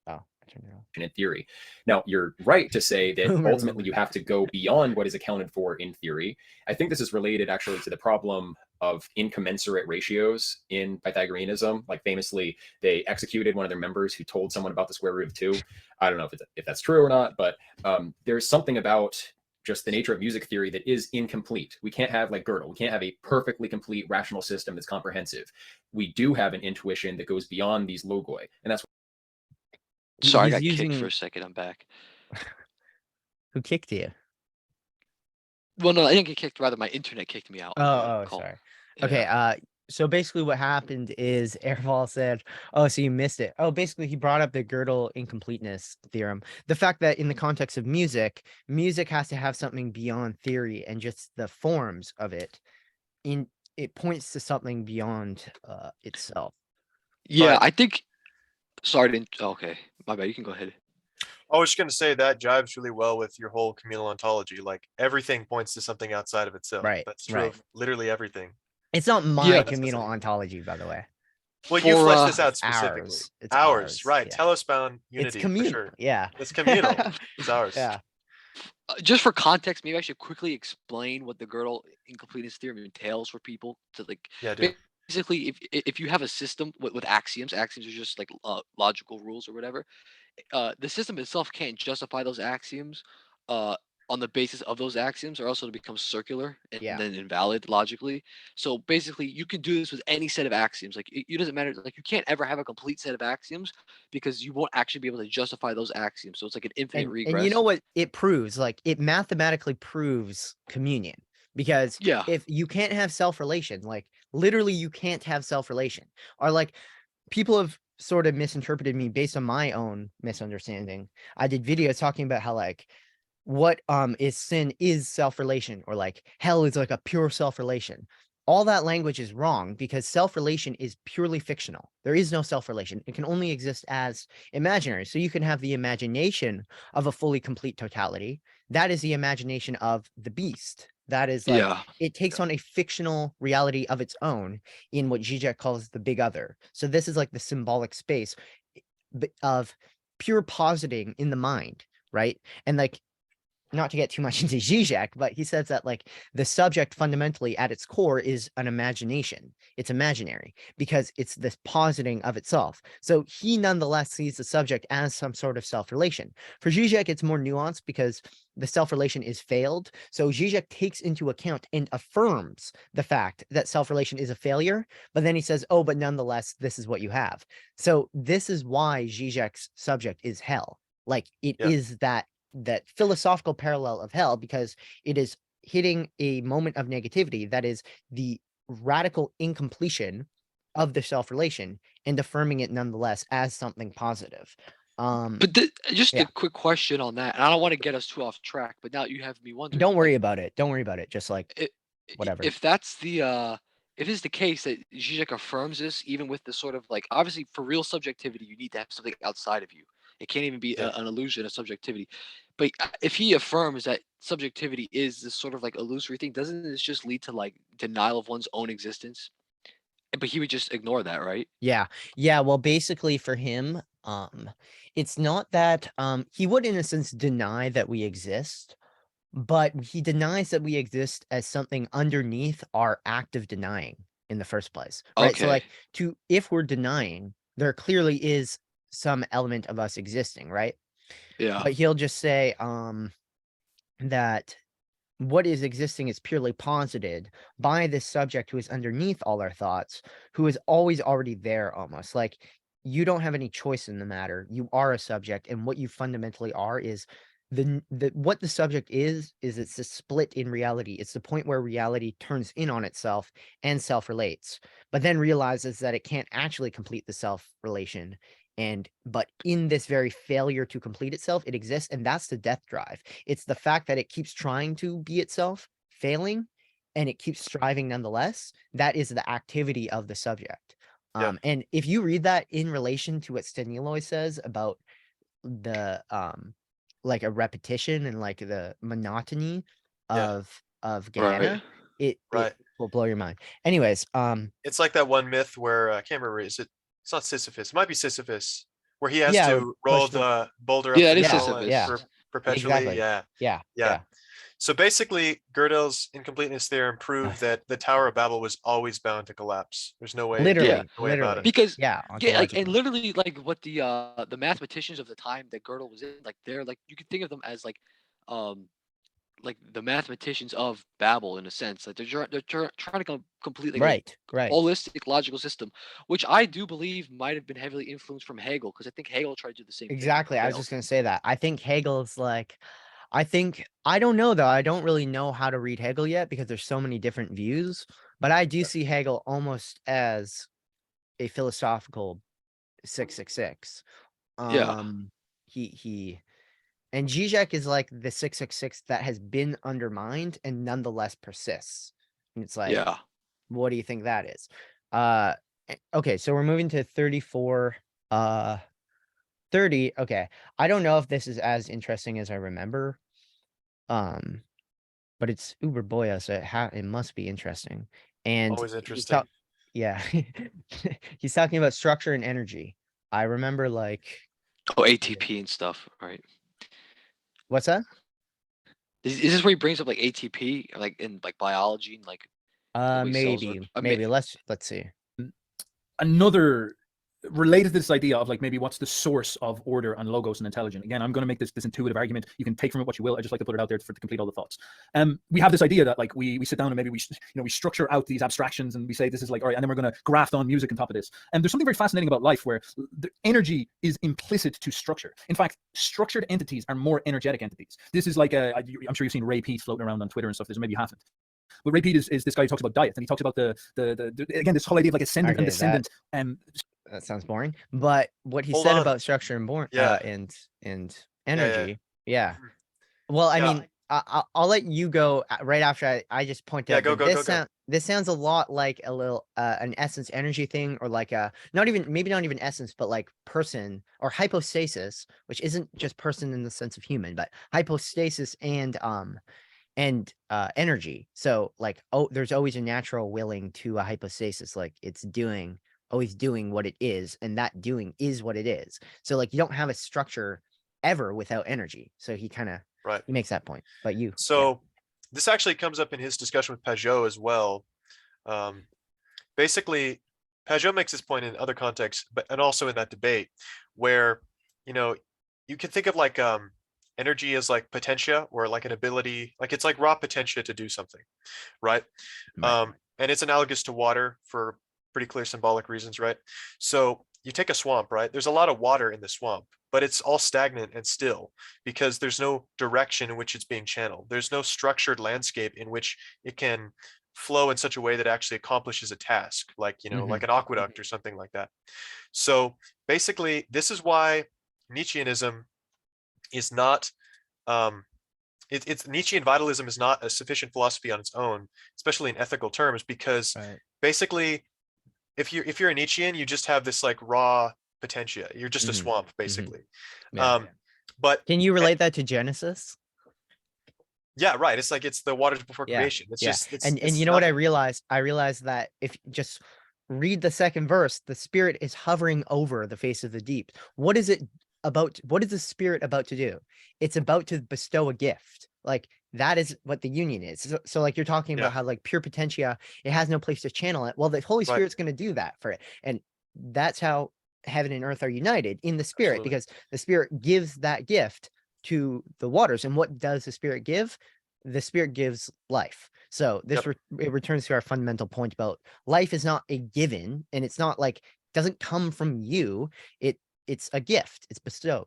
[SPEAKER 1] Oh, I turned it off.
[SPEAKER 5] In theory. Now, you're right to say that
[SPEAKER 1] Boomer,
[SPEAKER 5] ultimately
[SPEAKER 1] boomer.
[SPEAKER 5] you have to go beyond what is accounted for in theory. I think this is related actually to the problem of incommensurate ratios in Pythagoreanism. Like famously, they executed one of their members who told someone about the square root of 2. I don't know if that's true or not, but there's something about just the nature of music theory that is incomplete. We can't have like Gödel. We can't have a perfectly complete rational system that's comprehensive. We do have an intuition that goes beyond these logoi, and that's
[SPEAKER 2] Sorry, I
[SPEAKER 1] He's
[SPEAKER 2] got kicked
[SPEAKER 1] using
[SPEAKER 2] for a second. I'm back.
[SPEAKER 1] who kicked you?
[SPEAKER 2] Well, no, I didn't get kicked. Rather, my internet kicked me out of the
[SPEAKER 1] Oh,
[SPEAKER 2] call.
[SPEAKER 1] sorry.
[SPEAKER 2] Yeah.
[SPEAKER 1] Okay, so basically what happened is Aarvoll said, oh, so you missed it. Oh, basically he brought up the Gödel incompleteness theorem. The fact that in the context of music, music has to have something beyond theory and just the forms of it. It points to something beyond itself.
[SPEAKER 2] Yeah,
[SPEAKER 4] But
[SPEAKER 2] I think. Sorry, didn't. Okay, my bad. You can go ahead.
[SPEAKER 4] I was just gonna say that jives really well with your whole communal ontology. Like everything points to something outside of itself.
[SPEAKER 1] Right,
[SPEAKER 4] That's true
[SPEAKER 1] right.
[SPEAKER 4] of literally everything.
[SPEAKER 1] It's not my
[SPEAKER 2] Yeah,
[SPEAKER 1] communal ontology, by the way.
[SPEAKER 4] Well, you
[SPEAKER 2] for
[SPEAKER 4] flesh this
[SPEAKER 1] It's
[SPEAKER 4] out specifically.
[SPEAKER 1] ours. It's
[SPEAKER 4] Ours, right?
[SPEAKER 1] Yeah.
[SPEAKER 4] Telos-bound
[SPEAKER 1] It's
[SPEAKER 4] unity for
[SPEAKER 1] communal.
[SPEAKER 4] sure.
[SPEAKER 1] Yeah.
[SPEAKER 4] It's communal. It's ours.
[SPEAKER 1] Yeah.
[SPEAKER 2] just for context, maybe I should quickly explain what the Gödel incompleteness theorem entails for people to like.
[SPEAKER 4] Yeah, dude.
[SPEAKER 2] Basically, if you have a system with axioms are just like logical rules or whatever. The system itself can't justify those axioms on the basis of those axioms, or else it'll become circular and
[SPEAKER 1] Yeah.
[SPEAKER 2] then invalid logically. So basically, you can do this with any set of axioms. Like it doesn't matter. Like you can't ever have a complete set of axioms because you won't actually be able to justify those axioms. So it's like an infinite regress.
[SPEAKER 1] And you know what it proves? Like it mathematically proves communion. Because
[SPEAKER 2] Yeah.
[SPEAKER 1] if you can't have self-relation, like literally you can't have self-relation. Or like people have sort of misinterpreted me based on my own misunderstanding. I did videos talking about how like what is sin is self-relation, or like hell is like a pure self-relation. All that language is wrong because self-relation is purely fictional. There is no self-relation. It can only exist as imaginary. So you can have the imagination of a fully complete totality. That is the imagination of the beast. That is like,
[SPEAKER 2] Yeah.
[SPEAKER 1] it takes on a fictional reality of its own in what Zizek calls the big other. So this is like the symbolic space of pure positing in the mind, right? And like, not to get too much into Zizek, but he says that like the subject fundamentally at its core is an imagination. It's imaginary because it's this positing of itself. So he nonetheless sees the subject as some sort of self-relation. For Zizek, it's more nuanced because the self-relation is failed. So Zizek takes into account and affirms the fact that self-relation is a failure, but then he says, oh, but nonetheless, this is what you have. So this is why Zizek's subject is hell. Like it is that philosophical parallel of hell, because it is hitting a moment of negativity that is the radical incompletion of the self-relation and affirming it nonetheless as something positive.
[SPEAKER 2] But just a quick question on that, and I don't want to get us too off track, but now you have me wondering.
[SPEAKER 1] Don't worry about it. Don't worry about it. Just like
[SPEAKER 2] It,
[SPEAKER 1] whatever.
[SPEAKER 2] If that's the if it's the case that Zizek affirms this, even with the sort of like, obviously for real subjectivity, you need to have something outside of you. It can't even be
[SPEAKER 4] Yeah.
[SPEAKER 2] an illusion of subjectivity. But if he affirms that subjectivity is this sort of like illusory thing, doesn't this just lead to like denial of one's own existence? But he would just ignore that, right?
[SPEAKER 1] Yeah. Yeah. Well, basically for him, it's not that he would in a sense deny that we exist, but he denies that we exist as something underneath our act of denying in the first place. Right. So
[SPEAKER 2] Okay.
[SPEAKER 1] like if we're denying, there clearly is some element of us existing, right?
[SPEAKER 2] Yeah.
[SPEAKER 1] But he'll just say that what is existing is purely posited by this subject who is underneath all our thoughts, who is always already there almost. Like you don't have any choice in the matter. You are a subject, and what you fundamentally are is what the subject is it's a split in reality. It's the point where reality turns in on itself and self-relates, but then realizes that it can't actually complete the self-relation. But in this very failure to complete itself, it exists, and that's the death drive. It's the fact that it keeps trying to be itself, failing, and it keeps striving nonetheless. That is the activity of the subject.
[SPEAKER 4] Yeah.
[SPEAKER 1] And if you read that in relation to what Staniloy says about the like a repetition and like the monotony
[SPEAKER 4] Yeah.
[SPEAKER 1] of
[SPEAKER 2] Right.
[SPEAKER 1] Gehenna, it
[SPEAKER 4] Right.
[SPEAKER 1] will blow your mind. Anyways,
[SPEAKER 4] It's like that one myth where I can't remember. It's not Sisyphus. It might be Sisyphus, where he has
[SPEAKER 1] yeah,
[SPEAKER 4] to roll
[SPEAKER 1] push the
[SPEAKER 4] the boulder
[SPEAKER 2] Yeah,
[SPEAKER 4] up
[SPEAKER 2] that
[SPEAKER 4] the
[SPEAKER 2] is
[SPEAKER 1] yeah,
[SPEAKER 4] hill
[SPEAKER 1] yeah,
[SPEAKER 2] Sisyphus.
[SPEAKER 4] perpetually.
[SPEAKER 1] exactly.
[SPEAKER 4] Yeah.
[SPEAKER 1] Yeah.
[SPEAKER 4] Yeah. So basically, Gödel's incompleteness theorem proved that the Tower of Babel was always bound to collapse. There's no way,
[SPEAKER 1] Literally,
[SPEAKER 4] no way about it.
[SPEAKER 2] Because
[SPEAKER 1] yeah,
[SPEAKER 2] like, and
[SPEAKER 1] ontologically.
[SPEAKER 2] literally like what the mathematicians of the time that Gödel was in, like they're like, you could think of them as like the mathematicians of Babel in a sense. Like they're trying to complete like
[SPEAKER 1] Right,
[SPEAKER 2] a
[SPEAKER 1] right.
[SPEAKER 2] holistic logical system, which I do believe might have been heavily influenced from Hegel, because I think Hegel tried to do the same thing.
[SPEAKER 1] Exactly. I was
[SPEAKER 2] failed.
[SPEAKER 1] just gonna say that. I think Hegel's like, I don't know though. I don't really know how to read Hegel yet because there's so many different views. But I do see Hegel almost as a philosophical 666.
[SPEAKER 2] Yeah.
[SPEAKER 1] He and Zizek is like the 666 that has been undermined and nonetheless persists. And it's like,
[SPEAKER 2] Yeah.
[SPEAKER 1] what do you think that is? Okay, so we're moving to 34. 30. Okay. I don't know if this is as interesting as I remember. But it's Uberboyo, so it must be interesting. And
[SPEAKER 4] Always
[SPEAKER 1] he's
[SPEAKER 4] interesting.
[SPEAKER 1] yeah. He's talking about structure and energy. I remember like
[SPEAKER 2] Oh, ATP and stuff, right?
[SPEAKER 1] what's that?
[SPEAKER 2] Is this where he brings up like ATP, like in like biology and like the way cells work?
[SPEAKER 1] Maybe. Let's see.
[SPEAKER 3] Another related to this idea of like maybe what's the source of order and logos and intelligence. Again, I'm going to make this intuitive argument. You can take from it what you will. I just like to put it out there to complete all the thoughts. We have this idea that like we sit down and maybe we structure out these abstractions and we say this is like, all right, and then we're going to graft on music on top of this. And there's something very fascinating about life where the energy is implicit to structure. In fact, structured entities are more energetic entities. This is like I'm sure you've seen Ray Peat floating around on Twitter and stuff. Maybe you haven't. But Ray Peat is this guy who talks about diet, and he talks about the again this whole idea of like ascendant and descendant.
[SPEAKER 1] That sounds boring. But what he
[SPEAKER 4] Hold
[SPEAKER 1] said
[SPEAKER 4] on.
[SPEAKER 1] about structure and
[SPEAKER 4] Yeah.
[SPEAKER 1] And energy, yeah.
[SPEAKER 4] Mhm.
[SPEAKER 1] Well, I
[SPEAKER 4] Yeah.
[SPEAKER 1] mean, I'll let you go right after I just point
[SPEAKER 4] Yeah,
[SPEAKER 1] out
[SPEAKER 4] go,
[SPEAKER 1] that
[SPEAKER 4] go.
[SPEAKER 1] this sounds a lot like a little an essence energy thing, or like a not even essence, but like person or hypostasis, which isn't just person in the sense of human, but hypostasis and energy. So like, there's always a natural willing to a hypostasis, like it's always doing what it is, and that doing is what it is. So like you don't have a structure ever without energy. So he kind of
[SPEAKER 4] Right.
[SPEAKER 1] he makes that point. But
[SPEAKER 4] So this actually comes up in his discussion with Pajot as well. Basically, Pajot makes this point in other contexts, and also in that debate where, you can think of like energy as like potentia, or like an ability, like it's like raw potentia to do something, right? And it's analogous to water for pretty clear symbolic reasons, right? So you take a swamp, right? There's a lot of water in the swamp, but it's all stagnant and still because there's no direction in which it's being channeled. There's no structured landscape in which it can flow in such a way that actually accomplishes a task, like, like an aqueduct or something like that. So basically, this is why Nietzscheanism is not, it's Nietzschean vitalism is not a sufficient philosophy on its own, especially in ethical terms, because basically, if you're a Nietzschean, you just have this like raw potentia. You're just a
[SPEAKER 1] Mhm,
[SPEAKER 4] swamp, basically.
[SPEAKER 1] Yeah.
[SPEAKER 4] But
[SPEAKER 1] Can you relate that to Genesis?
[SPEAKER 4] yeah, right. It's like it's the waters before
[SPEAKER 1] Yeah,
[SPEAKER 4] creation. It's
[SPEAKER 1] yeah.
[SPEAKER 4] just
[SPEAKER 1] And
[SPEAKER 4] it's
[SPEAKER 1] you know what I
[SPEAKER 4] nothing.
[SPEAKER 1] realized? I realized that if you just read the second verse, the Spirit is hovering over the face of the deep. What is it about? What is the Spirit about to do? It's about to bestow a gift. Like that is what the union is. So like you're talking
[SPEAKER 4] Yeah,
[SPEAKER 1] about how like pure potentia, it has no place to channel it. Well, the Holy
[SPEAKER 4] right.
[SPEAKER 1] Spirit's going to do that for it. And that's how heaven and earth are united in the Spirit,
[SPEAKER 2] Absolutely.
[SPEAKER 1] because the Spirit gives that gift to the waters. And what does the Spirit give? The Spirit gives life. So this
[SPEAKER 4] Yep.
[SPEAKER 1] it returns to our fundamental point about life is not a given, and it's not like doesn't come from you. It's a gift. It's bestowed.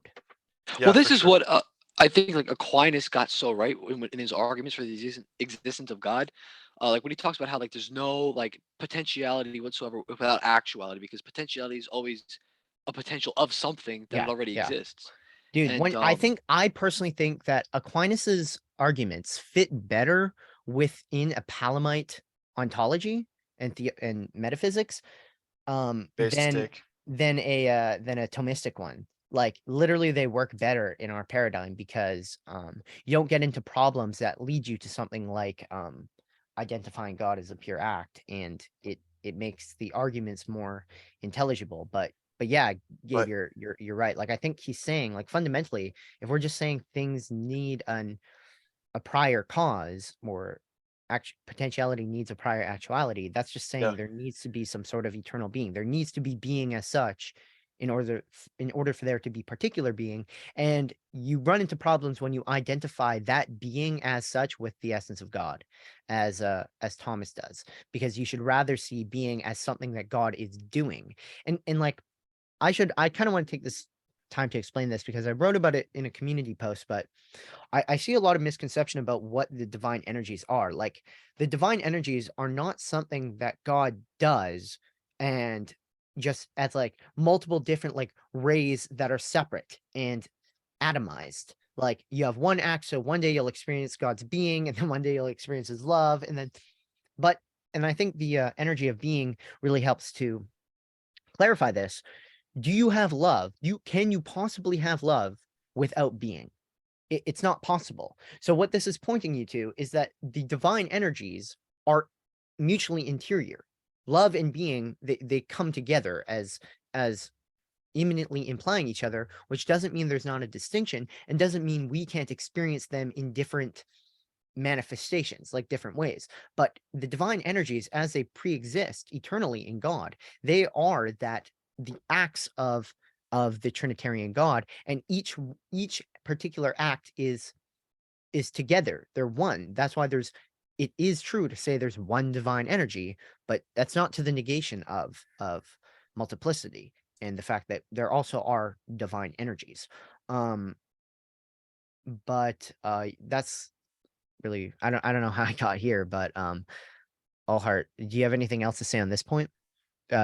[SPEAKER 4] Yeah,
[SPEAKER 2] Well, this
[SPEAKER 4] for
[SPEAKER 2] is
[SPEAKER 4] sure.
[SPEAKER 2] what I think like Aquinas got so right in his arguments for the existence of God. Like when he talks about how like there's no like potentiality whatsoever without actuality, because potentiality is always a potential of something that
[SPEAKER 1] Yeah,
[SPEAKER 2] it already
[SPEAKER 1] yeah.
[SPEAKER 2] exists.
[SPEAKER 1] Dude,
[SPEAKER 2] And
[SPEAKER 1] I personally think that Aquinas's arguments fit better within a Palamite ontology and metaphysics than
[SPEAKER 4] Basic.
[SPEAKER 1] than a Thomistic one. Like literally they work better in our paradigm because you don't get into problems that lead you to something like identifying God as a pure act, and it makes the arguments more intelligible. But yeah, Gabe,
[SPEAKER 4] But
[SPEAKER 1] you're right. Like I think he's saying like fundamentally, if we're just saying things need a prior cause, or potentiality needs a prior actuality, that's just
[SPEAKER 4] yeah,
[SPEAKER 1] saying there needs to be some sort of eternal being. There needs to be being as such in order for there to be particular being. And you run into problems when you identify that being as such with the essence of God, as Thomas does, because you should rather see being as something that God is doing. And like I kind of want to take this time to explain this because I wrote about it in a community post, but I see a lot of misconception about what the divine energies are. Like the divine energies are not something that God does and just as like multiple different like rays that are separate and atomized. Like you have one act, so one day you'll experience God's being, and then one day you'll experience his love, and then but and I think the energy of being really helps to clarify this. Do you have love? Can you possibly have love without being? It's not possible. So what this is pointing you to is that the divine energies are mutually interior. Love and being, they come together as imminently implying each other, which doesn't mean there's not a distinction, and doesn't mean we can't experience them in different manifestations, like different ways. But the divine energies, as they pre-exist eternally in God, they are that the acts of the Trinitarian God, and each particular act is together. They're one. That's why it is true to say there's one divine energy, but that's not to the negation of multiplicity and the fact that there also are divine energies. But that's really, I don't know how I got here, but all heart. Do you have anything else to say on this point?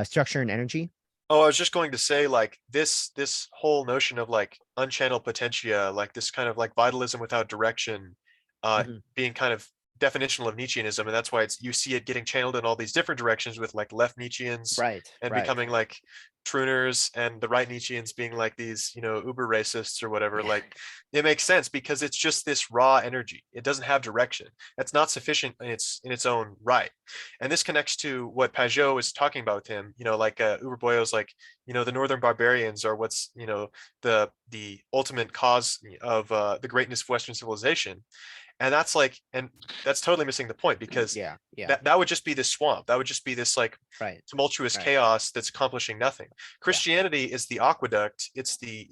[SPEAKER 1] Structure and energy.
[SPEAKER 4] oh, I was just going to say like this whole notion of like unchanneled potentia, like this kind of like vitalism without direction,
[SPEAKER 1] Mhm.
[SPEAKER 4] being kind of definitional of Nietzscheanism, and that's why you see it getting channeled in all these different directions with like left Nietzscheans
[SPEAKER 1] Right,
[SPEAKER 4] and
[SPEAKER 1] right.
[SPEAKER 4] becoming like Trooners, and the right Nietzscheans being like these, uber racists or whatever. Like it makes sense because it's just this raw energy. It doesn't have direction. That's not sufficient in its own right. And this connects to what Pajot is talking about with him, like Uberboyo's like, the Northern barbarians are what's, the ultimate cause of the greatness of Western civilization. And that's totally missing the point, because
[SPEAKER 1] Yeah, yeah.
[SPEAKER 4] that would just be this swamp. That would just be this like
[SPEAKER 1] Right,
[SPEAKER 4] tumultuous
[SPEAKER 1] right.
[SPEAKER 4] chaos that's accomplishing nothing.
[SPEAKER 1] Yeah.
[SPEAKER 4] Christianity is the aqueduct. It's the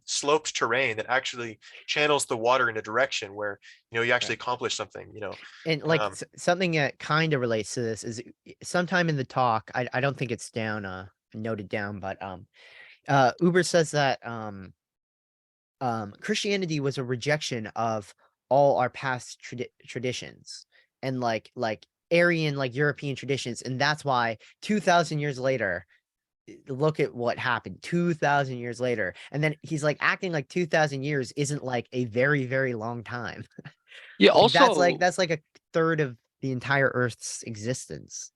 [SPEAKER 4] sloped terrain that actually channels the water in a direction where you actually
[SPEAKER 1] Right.
[SPEAKER 4] accomplish something.
[SPEAKER 1] And like
[SPEAKER 4] Um,
[SPEAKER 1] something that kind of relates to this is sometime in the talk, I don't think it's down noted down, but Uber says that Christianity was a rejection of all our past traditions and like Aryan like European traditions, and that's why 2,000 years later, look at what happened 2,000 years later, and then he's like acting like 2,000 years isn't like a very very long time.
[SPEAKER 2] yeah,
[SPEAKER 1] Like
[SPEAKER 2] also
[SPEAKER 1] that's like a third of the entire Earth's existence.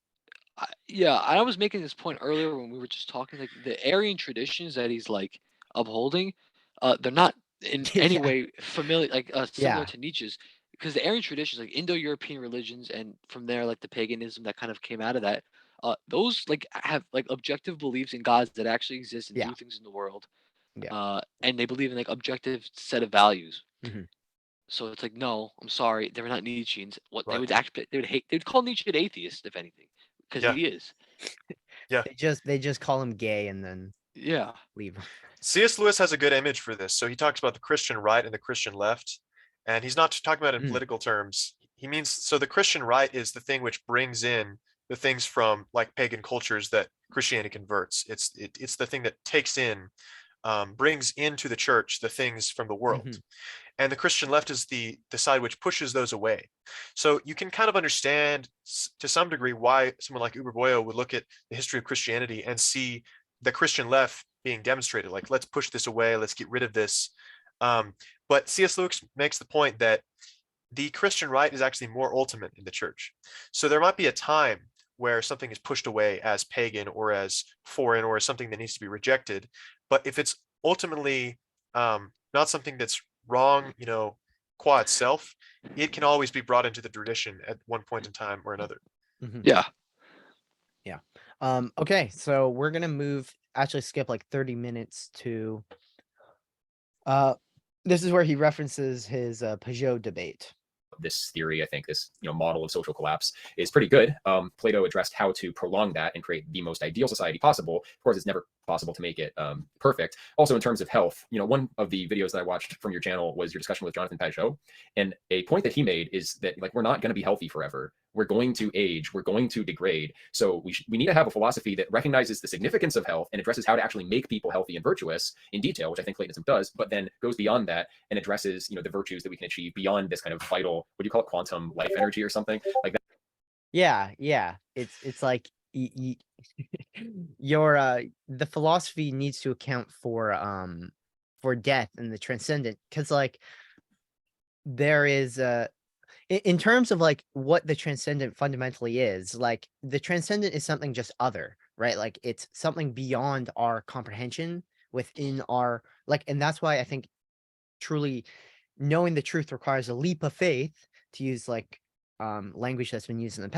[SPEAKER 2] Yeah, I was making this point earlier when we were just talking, like the Aryan traditions that he's like upholding, they're not in any
[SPEAKER 1] Yeah.
[SPEAKER 2] way familiar, like similar
[SPEAKER 1] Yeah.
[SPEAKER 2] to Nietzsche's, because the Aryan traditions, like Indo-European religions, and from there, like the paganism that kind of came out of that, those like have like objective beliefs in gods that actually exist and
[SPEAKER 1] Yeah.
[SPEAKER 2] do things in the world,
[SPEAKER 1] Yeah.
[SPEAKER 2] and they believe in like objective set of values.
[SPEAKER 1] Mhm.
[SPEAKER 2] So it's like, no, I'm sorry, they're not Nietzscheans. What they
[SPEAKER 4] Right.
[SPEAKER 2] would actually, they would hate, they would call Nietzsche an atheist, if anything, because
[SPEAKER 4] Yeah.
[SPEAKER 2] he is.
[SPEAKER 4] Yeah.
[SPEAKER 1] They just call him gay and then
[SPEAKER 2] Yeah.
[SPEAKER 1] leave.
[SPEAKER 4] C.S. Lewis has a good image for this. So he talks about the Christian right and the Christian left, and he's not talking about it in
[SPEAKER 1] Mm.
[SPEAKER 4] political terms. He means, so the Christian right is the thing which brings in the things from like pagan cultures that Christianity converts. It's the thing that takes in, brings into the church the things from the world.
[SPEAKER 1] Mhm.
[SPEAKER 4] And the Christian left is the side which pushes those away. So you can kind of understand to some degree why someone like Uberboyo would look at the history of Christianity and see the Christian left being demonstrated. Like, let's push this away, let's get rid of this. But C.S. Lewis makes the point that the Christian right is actually more ultimate in the church. So there might be a time where something is pushed away as pagan or as foreign or as something that needs to be rejected. But if it's ultimately not something that's wrong, qua itself, it can always be brought into the tradition at one point in time or another.
[SPEAKER 1] Mhm.
[SPEAKER 2] Yeah.
[SPEAKER 1] Yeah. Okay, so we're gonna actually skip like 30 minutes to this is where he references his Peugeot debate.
[SPEAKER 5] This theory, I think this model of social collapse is pretty good. Plato addressed how to prolong that and create the most ideal society possible. Of course, it's never possible to make it perfect. Also, in terms of health, one of the videos that I watched from your channel was your discussion with Jonathan Pajot, and a point that he made is that like we're not going to be healthy forever. We're going to age. We're going to degrade. So we need to have a philosophy that recognizes the significance of health and addresses how to actually make people healthy and virtuous in detail, which I think Platonism does, but then goes beyond that and addresses the virtues that we can achieve beyond this kind of vital, what do you call it, quantum life energy or something like that.
[SPEAKER 1] Yeah. It's like your the philosophy needs to account for death and the transcendent, because like there is in terms of like what the transcendent fundamentally is, like the transcendent is something just other, right? Like it's something beyond our comprehension within our like, and that's why I think truly knowing the truth requires a leap of faith, to use like language that's been used in the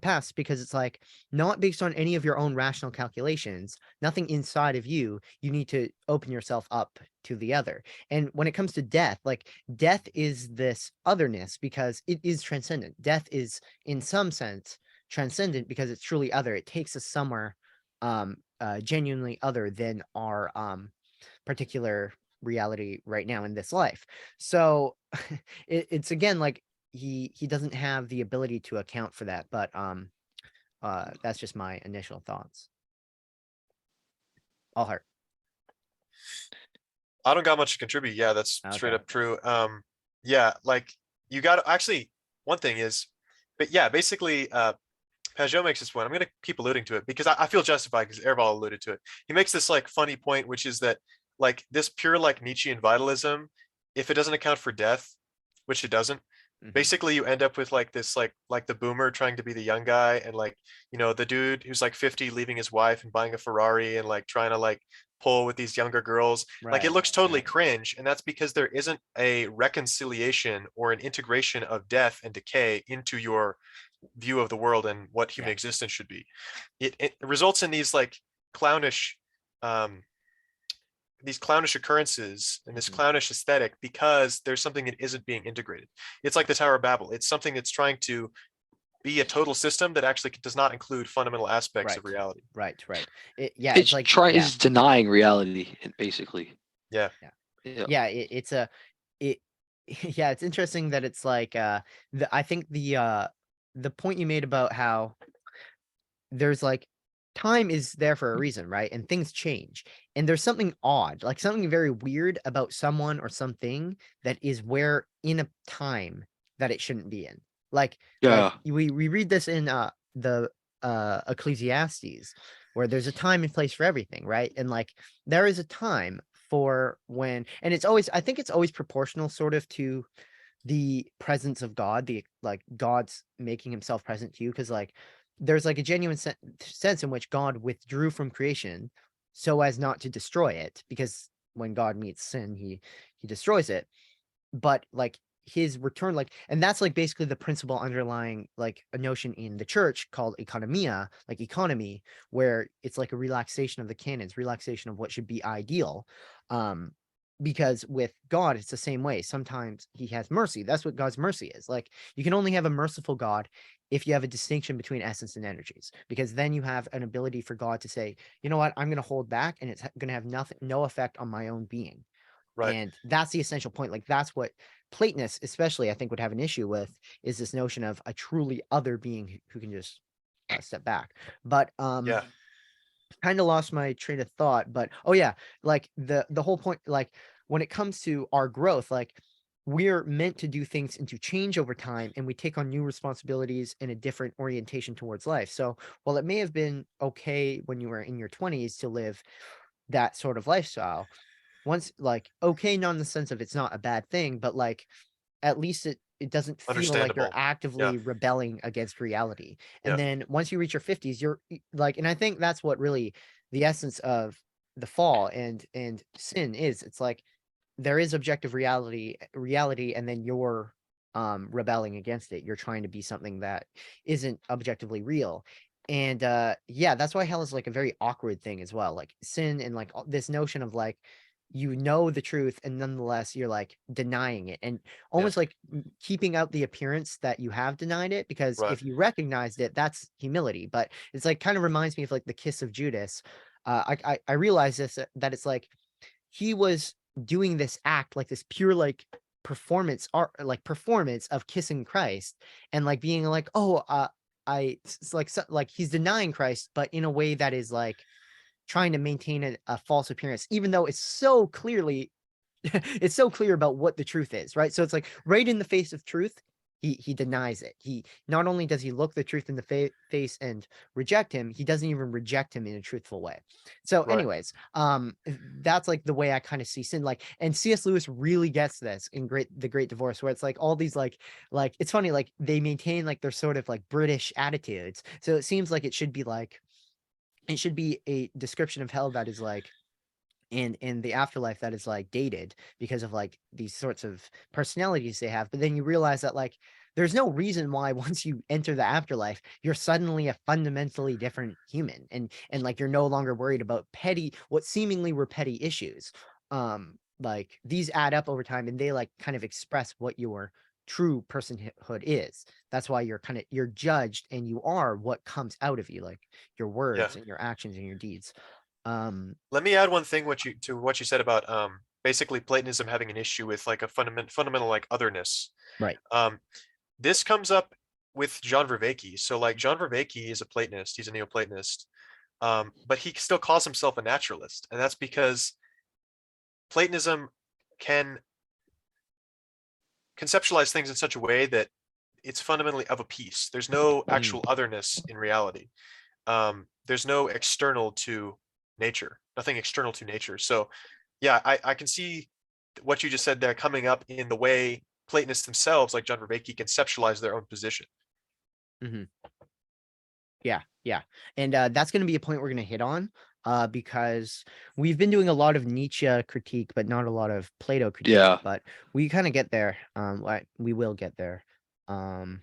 [SPEAKER 1] past, because it's like not based on any of your own rational calculations, nothing inside of you need to open yourself up to the other. And when it comes to death, like death is this otherness because it is transcendent. Death is in some sense transcendent because it's truly other. It takes us somewhere genuinely other than our particular reality right now in this life. So it's again like he doesn't have the ability to account for that, but that's just my initial thoughts. All heart.
[SPEAKER 4] I don't got much to contribute. Yeah, that's straight
[SPEAKER 1] Okay.
[SPEAKER 4] up true. Yeah, like you got to actually, one thing is, but yeah, basically, Pajot makes this point. I'm going to keep alluding to it because I feel justified because Aarvoll alluded to it. He makes this like funny point, which is that like this pure like Nietzschean vitalism, if it doesn't account for death, which it doesn't,
[SPEAKER 1] Mhm.
[SPEAKER 4] basically you end up with like this like the boomer trying to be the young guy, and like the dude who's like 50 leaving his wife and buying a Ferrari and like trying to like pull with these younger girls. Like it
[SPEAKER 1] Right.
[SPEAKER 4] looks totally
[SPEAKER 1] Right.
[SPEAKER 4] cringe, and that's because there isn't a reconciliation or an integration of death and decay into your view of the world and what human
[SPEAKER 1] Yeah.
[SPEAKER 4] existence should be. It results in these like clownish um occurrences and this
[SPEAKER 1] Mhm.
[SPEAKER 4] clownish aesthetic because there's something that isn't being integrated. It's like the Tower of Babel. It's something that's trying to be a total system that actually does not include fundamental aspects of
[SPEAKER 1] Right.
[SPEAKER 4] reality.
[SPEAKER 1] Right. It's like
[SPEAKER 2] It's denying reality, basically.
[SPEAKER 4] Yeah.
[SPEAKER 1] Yeah, it's a it yeah, it's interesting that it's like I think the point you made about how there's like time is there for a reason, right? And things change. And there's something odd, like something very weird about someone or something that is where in a time that it shouldn't be in. Like
[SPEAKER 2] Yeah.
[SPEAKER 1] we read this in the Ecclesiastes, where there's a time and place for everything, right? And like there is a time for when, and it's always, I think it's always proportional sort of to the presence of God, the like God's making himself present to you, because like there's like a genuine sense in which God withdrew from creation so as not to destroy it, because when God meets sin, he destroys it. But like his return, like, and that's like basically the principle underlying like a notion in the church called economia, like economy, where it's like a relaxation of the canons, relaxation of what should be ideal. Because with God, it's the same way. Sometimes he has mercy. That's what God's mercy is. Like, you can only have a merciful God if you have a distinction between essence and energies, because then you have an ability for God to say, you know what, I'm going to hold back, and it's going to have no effect on my own being.
[SPEAKER 4] Right.
[SPEAKER 1] And that's the essential point. Like, that's what Platonists especially, I think, would have an issue with, is this notion of a truly other being who can just step back. But
[SPEAKER 4] Yeah.
[SPEAKER 1] kind of lost my train of thought. But oh yeah, like the whole point, like when it comes to our growth, like we're meant to do things and to change over time, and we take on new responsibilities and a different orientation towards life. So while it may have been okay when you were in your 20s to live that sort of lifestyle, once, like, okay, not in the sense of it's not a bad thing, but like at least it doesn't feel like you're
[SPEAKER 4] Understandable.
[SPEAKER 1] actively rebelling against reality. And
[SPEAKER 4] Yeah.
[SPEAKER 1] then once you reach your 50s, you're like, and I think that's what really the essence of the fall and sin is. It's like there is objective reality, and then you're rebelling against it. You're trying to be something that isn't objectively real. And yeah, that's why hell is like a very awkward thing as well. Like sin, and like this notion of like, you know the truth, and nonetheless you're like denying it, and almost like keeping out the appearance that you have denied it, because
[SPEAKER 4] Right.
[SPEAKER 1] if you recognized it, that's humility. But it's like kind of reminds me of like the kiss of Judas. I realized this, that it's like he was doing this act, like this pure like performance art, like performance of kissing Christ, and like being like, oh, it's like, so, like he's denying Christ, but in a way that is like trying to maintain a false appearance, even though it's so clearly it's so clear about what the truth is, right? So it's like right in the face of truth, he denies it. He not only does he look the truth in the face and reject him, he doesn't even reject him in a truthful way. So
[SPEAKER 4] Right.
[SPEAKER 1] anyways, that's like the way I kind of see sin. Like, and C.S. Lewis really gets this in The Great Divorce, where it's like all these like it's funny, like they maintain like their sort of like British attitudes. So it seems like it should be a description of hell that is like in the afterlife that is like dated because of like these sorts of personalities they have. But then you realize that like there's no reason why once you enter the afterlife you're suddenly a fundamentally different human, and like you're no longer worried about what seemingly were petty issues. Like these add up over time, and they like kind of express what your true personhood is. That's why you're judged, and you are what comes out of you, like your words and your actions and your deeds.
[SPEAKER 4] Let me add one thing what you said about basically Platonism having an issue with like a fundamental like otherness.
[SPEAKER 1] Right.
[SPEAKER 4] This comes up with John Vervaeke. So like John Vervaeke is a Platonist, he's a Neoplatonist, but he still calls himself a naturalist, and that's because Platonism can conceptualize things in such a way that it's fundamentally of a piece. There's no actual otherness in reality. There's no external to nature, nothing external to nature. So yeah, I can see what you just said there coming up in the way Platonists themselves, like John Vervaeke, conceptualize their own position.
[SPEAKER 1] Yeah. And that's going to be a point we're going to hit on, because we've been doing a lot of Nietzsche critique, but not a lot of Plato critique.
[SPEAKER 2] Yeah.
[SPEAKER 1] But we kind of get there. We will get there. Oh,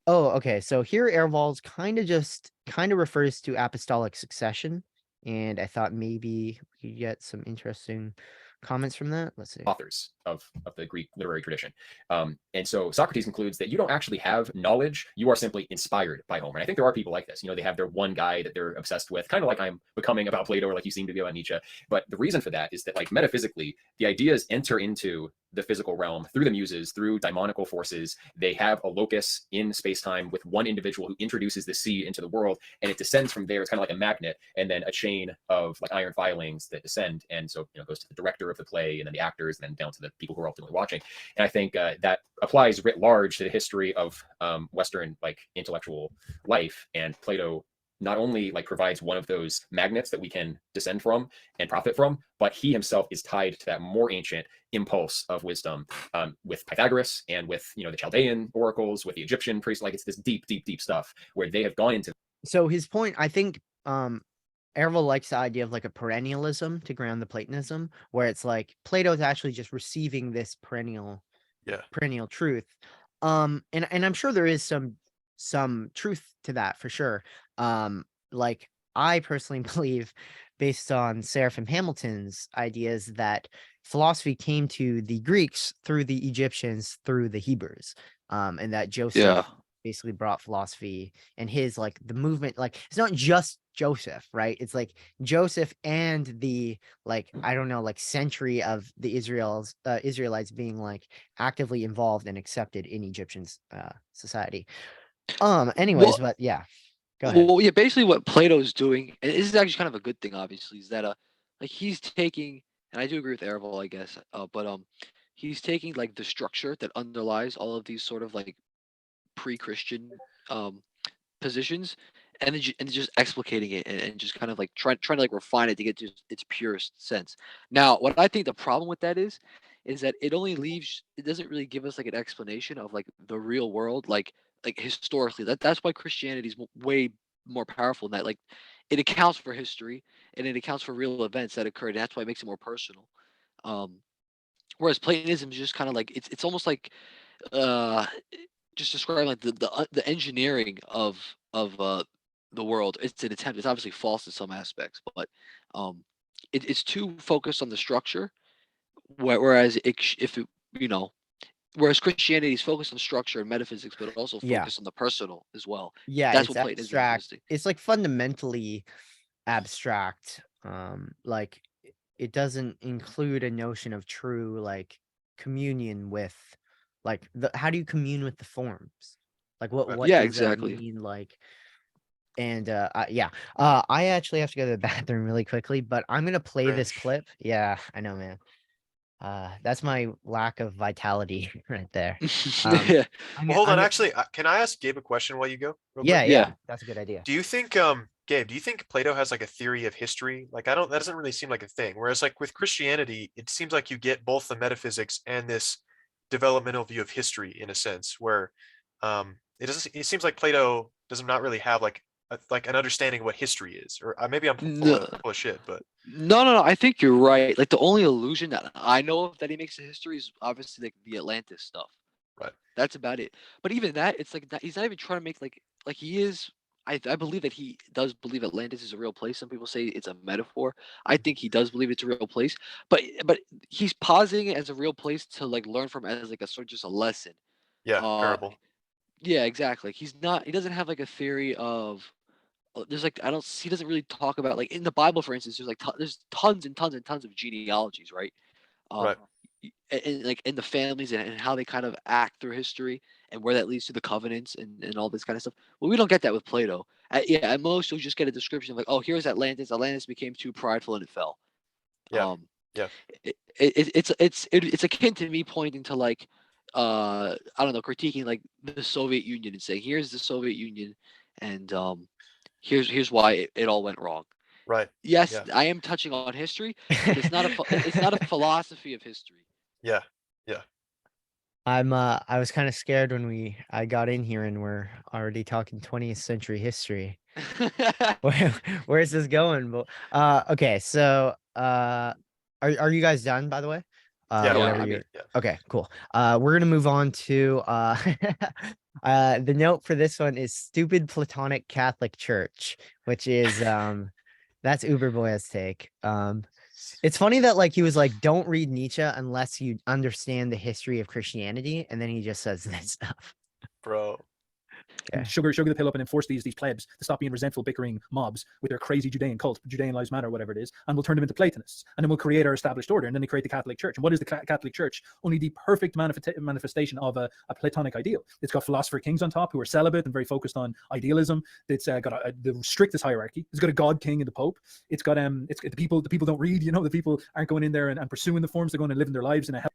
[SPEAKER 1] okay. So here Aarvoll's kind of refers to apostolic succession, and I thought maybe we could get some interesting comments from that. Let's see.
[SPEAKER 5] Authors of the Greek literary tradition. And so Socrates concludes that you don't actually have knowledge, you are simply inspired by Homer. And I think there are people like this, they have their one guy that they're obsessed with, kind of like I'm becoming about Plato, or like you seem to be about Nietzsche. But the reason for that is that, like, metaphysically, the ideas enter into the physical realm through the muses, through daimonical forces. They have a locus in space-time with one individual who introduces the seed into the world, and it descends from there. It's kind of like a magnet, and then a chain of like iron filings that descend. And so, it goes to the director of the play, and then the actors, and then down to the people who are ultimately watching. And I think that applies writ large to the history of Western like intellectual life. And Plato not only like provides one of those magnets that we can descend from and profit from, but he himself is tied to that more ancient impulse of wisdom, with Pythagoras and with, you know, the Chaldean oracles, with the Egyptian priests. Like, it's this deep, deep, deep stuff where they have gone into.
[SPEAKER 1] So his point, I think, Aarvoll likes the idea of like a perennialism to ground the Platonism, where it's like Plato is actually just receiving this perennial truth. And I'm sure there is some truth to that for sure. Like I personally believe, based on Seraphim Hamilton's ideas, that philosophy came to the Greeks through the Egyptians, through the Hebrews, and that Joseph
[SPEAKER 2] Yeah.
[SPEAKER 1] basically brought philosophy and his like the movement. Like it's not just Joseph, right? It's like Joseph and the like I don't know, like century of the Israelites being like actively involved and accepted in Egyptian society. Anyways, but yeah, go ahead.
[SPEAKER 2] Well, yeah, basically what Plato's doing, and this is actually kind of a good thing, obviously, is that like he's taking, and I do agree with Aarvoll, I guess, but he's taking like the structure that underlies all of these sort of like pre-Christian positions, and then just explicating it and just kind of like trying to like refine it to get to its purest sense. Now, what I think the problem with that is that it doesn't really give us like an explanation of like the real world, like historically. That's why Christianity is way more powerful than that. Like it accounts for history and it accounts for real events that occurred. And that's why it makes it more personal. Um, Whereas Platonism is just kind of like it's almost like uh just describing like the engineering of the world. It's an attempt. It's obviously false in some aspects, but um, it's too focused on the structure. Whereas if it, you know, whereas Christianity is focused on structure and metaphysics, but also
[SPEAKER 1] Yeah.
[SPEAKER 2] focused on the personal as well.
[SPEAKER 1] Yeah,
[SPEAKER 2] That's
[SPEAKER 1] it's
[SPEAKER 2] what Platonism is
[SPEAKER 1] abstract.
[SPEAKER 2] missing.
[SPEAKER 1] It's like fundamentally abstract. Like it doesn't include a notion of true like communion with like how do you commune with the forms? Like what
[SPEAKER 2] Yeah,
[SPEAKER 1] does that
[SPEAKER 2] exactly.
[SPEAKER 1] mean? Like and yeah. I actually have to go to the bathroom really quickly, but I'm gonna play this
[SPEAKER 4] Cringe.
[SPEAKER 1] clip. Yeah, I know, man. That's my lack of vitality right there.
[SPEAKER 2] Yeah,
[SPEAKER 1] I'm
[SPEAKER 4] Well,
[SPEAKER 1] gonna,
[SPEAKER 4] hold
[SPEAKER 1] I'm
[SPEAKER 4] on.
[SPEAKER 1] gonna,
[SPEAKER 4] Actually, can I ask Gabe a question while you go, real
[SPEAKER 1] yeah,
[SPEAKER 4] quick?
[SPEAKER 2] yeah.
[SPEAKER 1] that's a good idea.
[SPEAKER 4] Do you think, Gabe, do you think Plato has like a theory of history? Like, that doesn't really seem like a thing. Whereas, like with Christianity, it seems like you get both the metaphysics and this developmental view of history in a sense, where, it doesn't. It seems like Plato does not really have like like an understanding of what history is, or maybe I'm
[SPEAKER 2] No,
[SPEAKER 4] full of shit, but
[SPEAKER 2] no. I think you're right. Like the only illusion that I know of that he makes to history is obviously like the Atlantis stuff.
[SPEAKER 4] right,
[SPEAKER 2] That's about it. But even that, it's like he's not even trying to make like he is. I believe that he does believe Atlantis is a real place. Some people say it's a metaphor. I think he does believe it's a real place, but he's positing it as a real place to like learn from as like a sort of just a lesson.
[SPEAKER 4] yeah,
[SPEAKER 2] Uh,
[SPEAKER 4] parable,
[SPEAKER 2] yeah, exactly. He's not. He doesn't have like a theory of. There's like I don't. He doesn't really talk about like in the Bible, for instance. There's like there's tons and tons and tons of genealogies, right? Um,
[SPEAKER 4] right,
[SPEAKER 2] and like in the families and how they kind of act through history and where that leads to the covenants and all this kind of stuff. Well, we don't get that with Plato. Yeah, at most you'll just get a description of like, oh, here's Atlantis. Atlantis became too prideful and it fell.
[SPEAKER 4] yeah,
[SPEAKER 2] Um,
[SPEAKER 4] yeah,
[SPEAKER 2] it's akin to me pointing to like, I don't know, critiquing like the Soviet Union and saying, here's the Soviet Union, and here's why it all went wrong.
[SPEAKER 4] right,
[SPEAKER 2] Yes,
[SPEAKER 4] yeah,
[SPEAKER 2] I am touching on history, but it's not a philosophy of history.
[SPEAKER 4] yeah, yeah.
[SPEAKER 1] I was kind of scared when I got in here and we're already talking 20th century history. Where's this going? But okay, so are you guys done, by the way?
[SPEAKER 4] Yeah,
[SPEAKER 2] Yeah,
[SPEAKER 1] Whatever
[SPEAKER 2] I
[SPEAKER 1] you're
[SPEAKER 2] mean,
[SPEAKER 4] yeah.
[SPEAKER 1] okay, cool. We're gonna move on to the note for this one is stupid Platonic Catholic Church, which is that's Uberboyo's take. It's funny that like he was like, don't read Nietzsche unless you understand the history of Christianity, and then he just says this stuff.
[SPEAKER 4] Bro,
[SPEAKER 1] Okay.
[SPEAKER 3] Sugar the pill up and enforce these plebs to stop being resentful, bickering mobs with their crazy Judean cult, Judean Lives Matter, whatever it is, and we'll turn them into Platonists, and then we'll create our established order, and then they create the Catholic Church. And what is the Catholic Church? Only the perfect manifestation of a Platonic ideal. It's got philosopher kings on top who are celibate and very focused on idealism. It's got the strictest hierarchy. It's got a god king and the pope. It's got the people don't read. You know, the people aren't going in there and pursuing the forms. They're going and living their lives in a hell.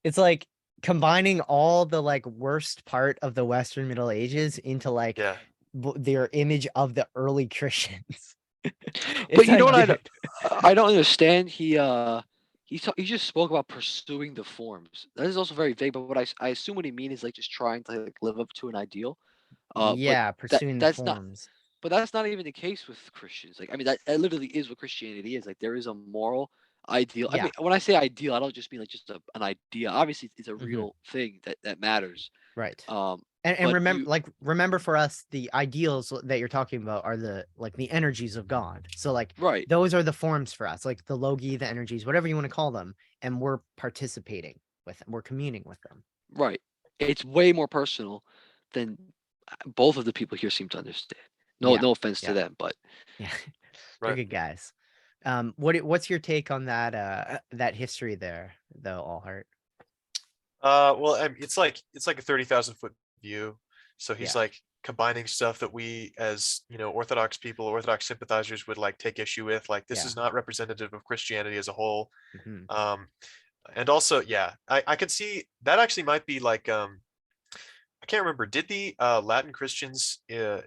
[SPEAKER 1] It's like combining all the like worst part of the Western Middle Ages into like
[SPEAKER 4] yeah,
[SPEAKER 1] their image of the early Christians.
[SPEAKER 2] But you know what
[SPEAKER 1] Dude,
[SPEAKER 2] I don't understand? He just spoke about pursuing the forms. That is also very vague. But what I assume what he means is like just trying to like live up to an ideal. But
[SPEAKER 1] yeah, pursuing the
[SPEAKER 2] that's not.
[SPEAKER 1] forms.
[SPEAKER 2] But that's not even the case with Christians. Like, I mean, that literally is what Christianity is. Like, there is a moral ideal. I
[SPEAKER 1] Yeah.
[SPEAKER 2] mean, when I say ideal, I don't just mean like just an idea. Obviously, it's a
[SPEAKER 1] Mhm.
[SPEAKER 2] real thing that matters.
[SPEAKER 1] Right.
[SPEAKER 2] And
[SPEAKER 1] And
[SPEAKER 2] but
[SPEAKER 1] remember for us, the ideals that you're talking about are the energies of God. So like
[SPEAKER 2] right,
[SPEAKER 1] those are the forms for us, like the logi, the energies, whatever you want to call them, and we're participating with them. We're communing with them.
[SPEAKER 2] right. It's way more personal than both of the people here seem to understand. No,
[SPEAKER 1] Yeah,
[SPEAKER 2] no offense to
[SPEAKER 1] yeah.
[SPEAKER 2] them, but
[SPEAKER 1] Yeah. They're
[SPEAKER 4] Right.
[SPEAKER 1] good guys. What's your take on that history there, though, Allheart?
[SPEAKER 4] Well, it's like a 30,000-foot view. So he's
[SPEAKER 1] Yeah.
[SPEAKER 4] like combining stuff that we, as Orthodox people, Orthodox sympathizers, would like take issue with. Like, this
[SPEAKER 1] Yeah.
[SPEAKER 4] is not representative of Christianity as a whole.
[SPEAKER 1] Mhm.
[SPEAKER 4] And also, yeah, I could see that actually might be like I can't remember. Did the Latin Christians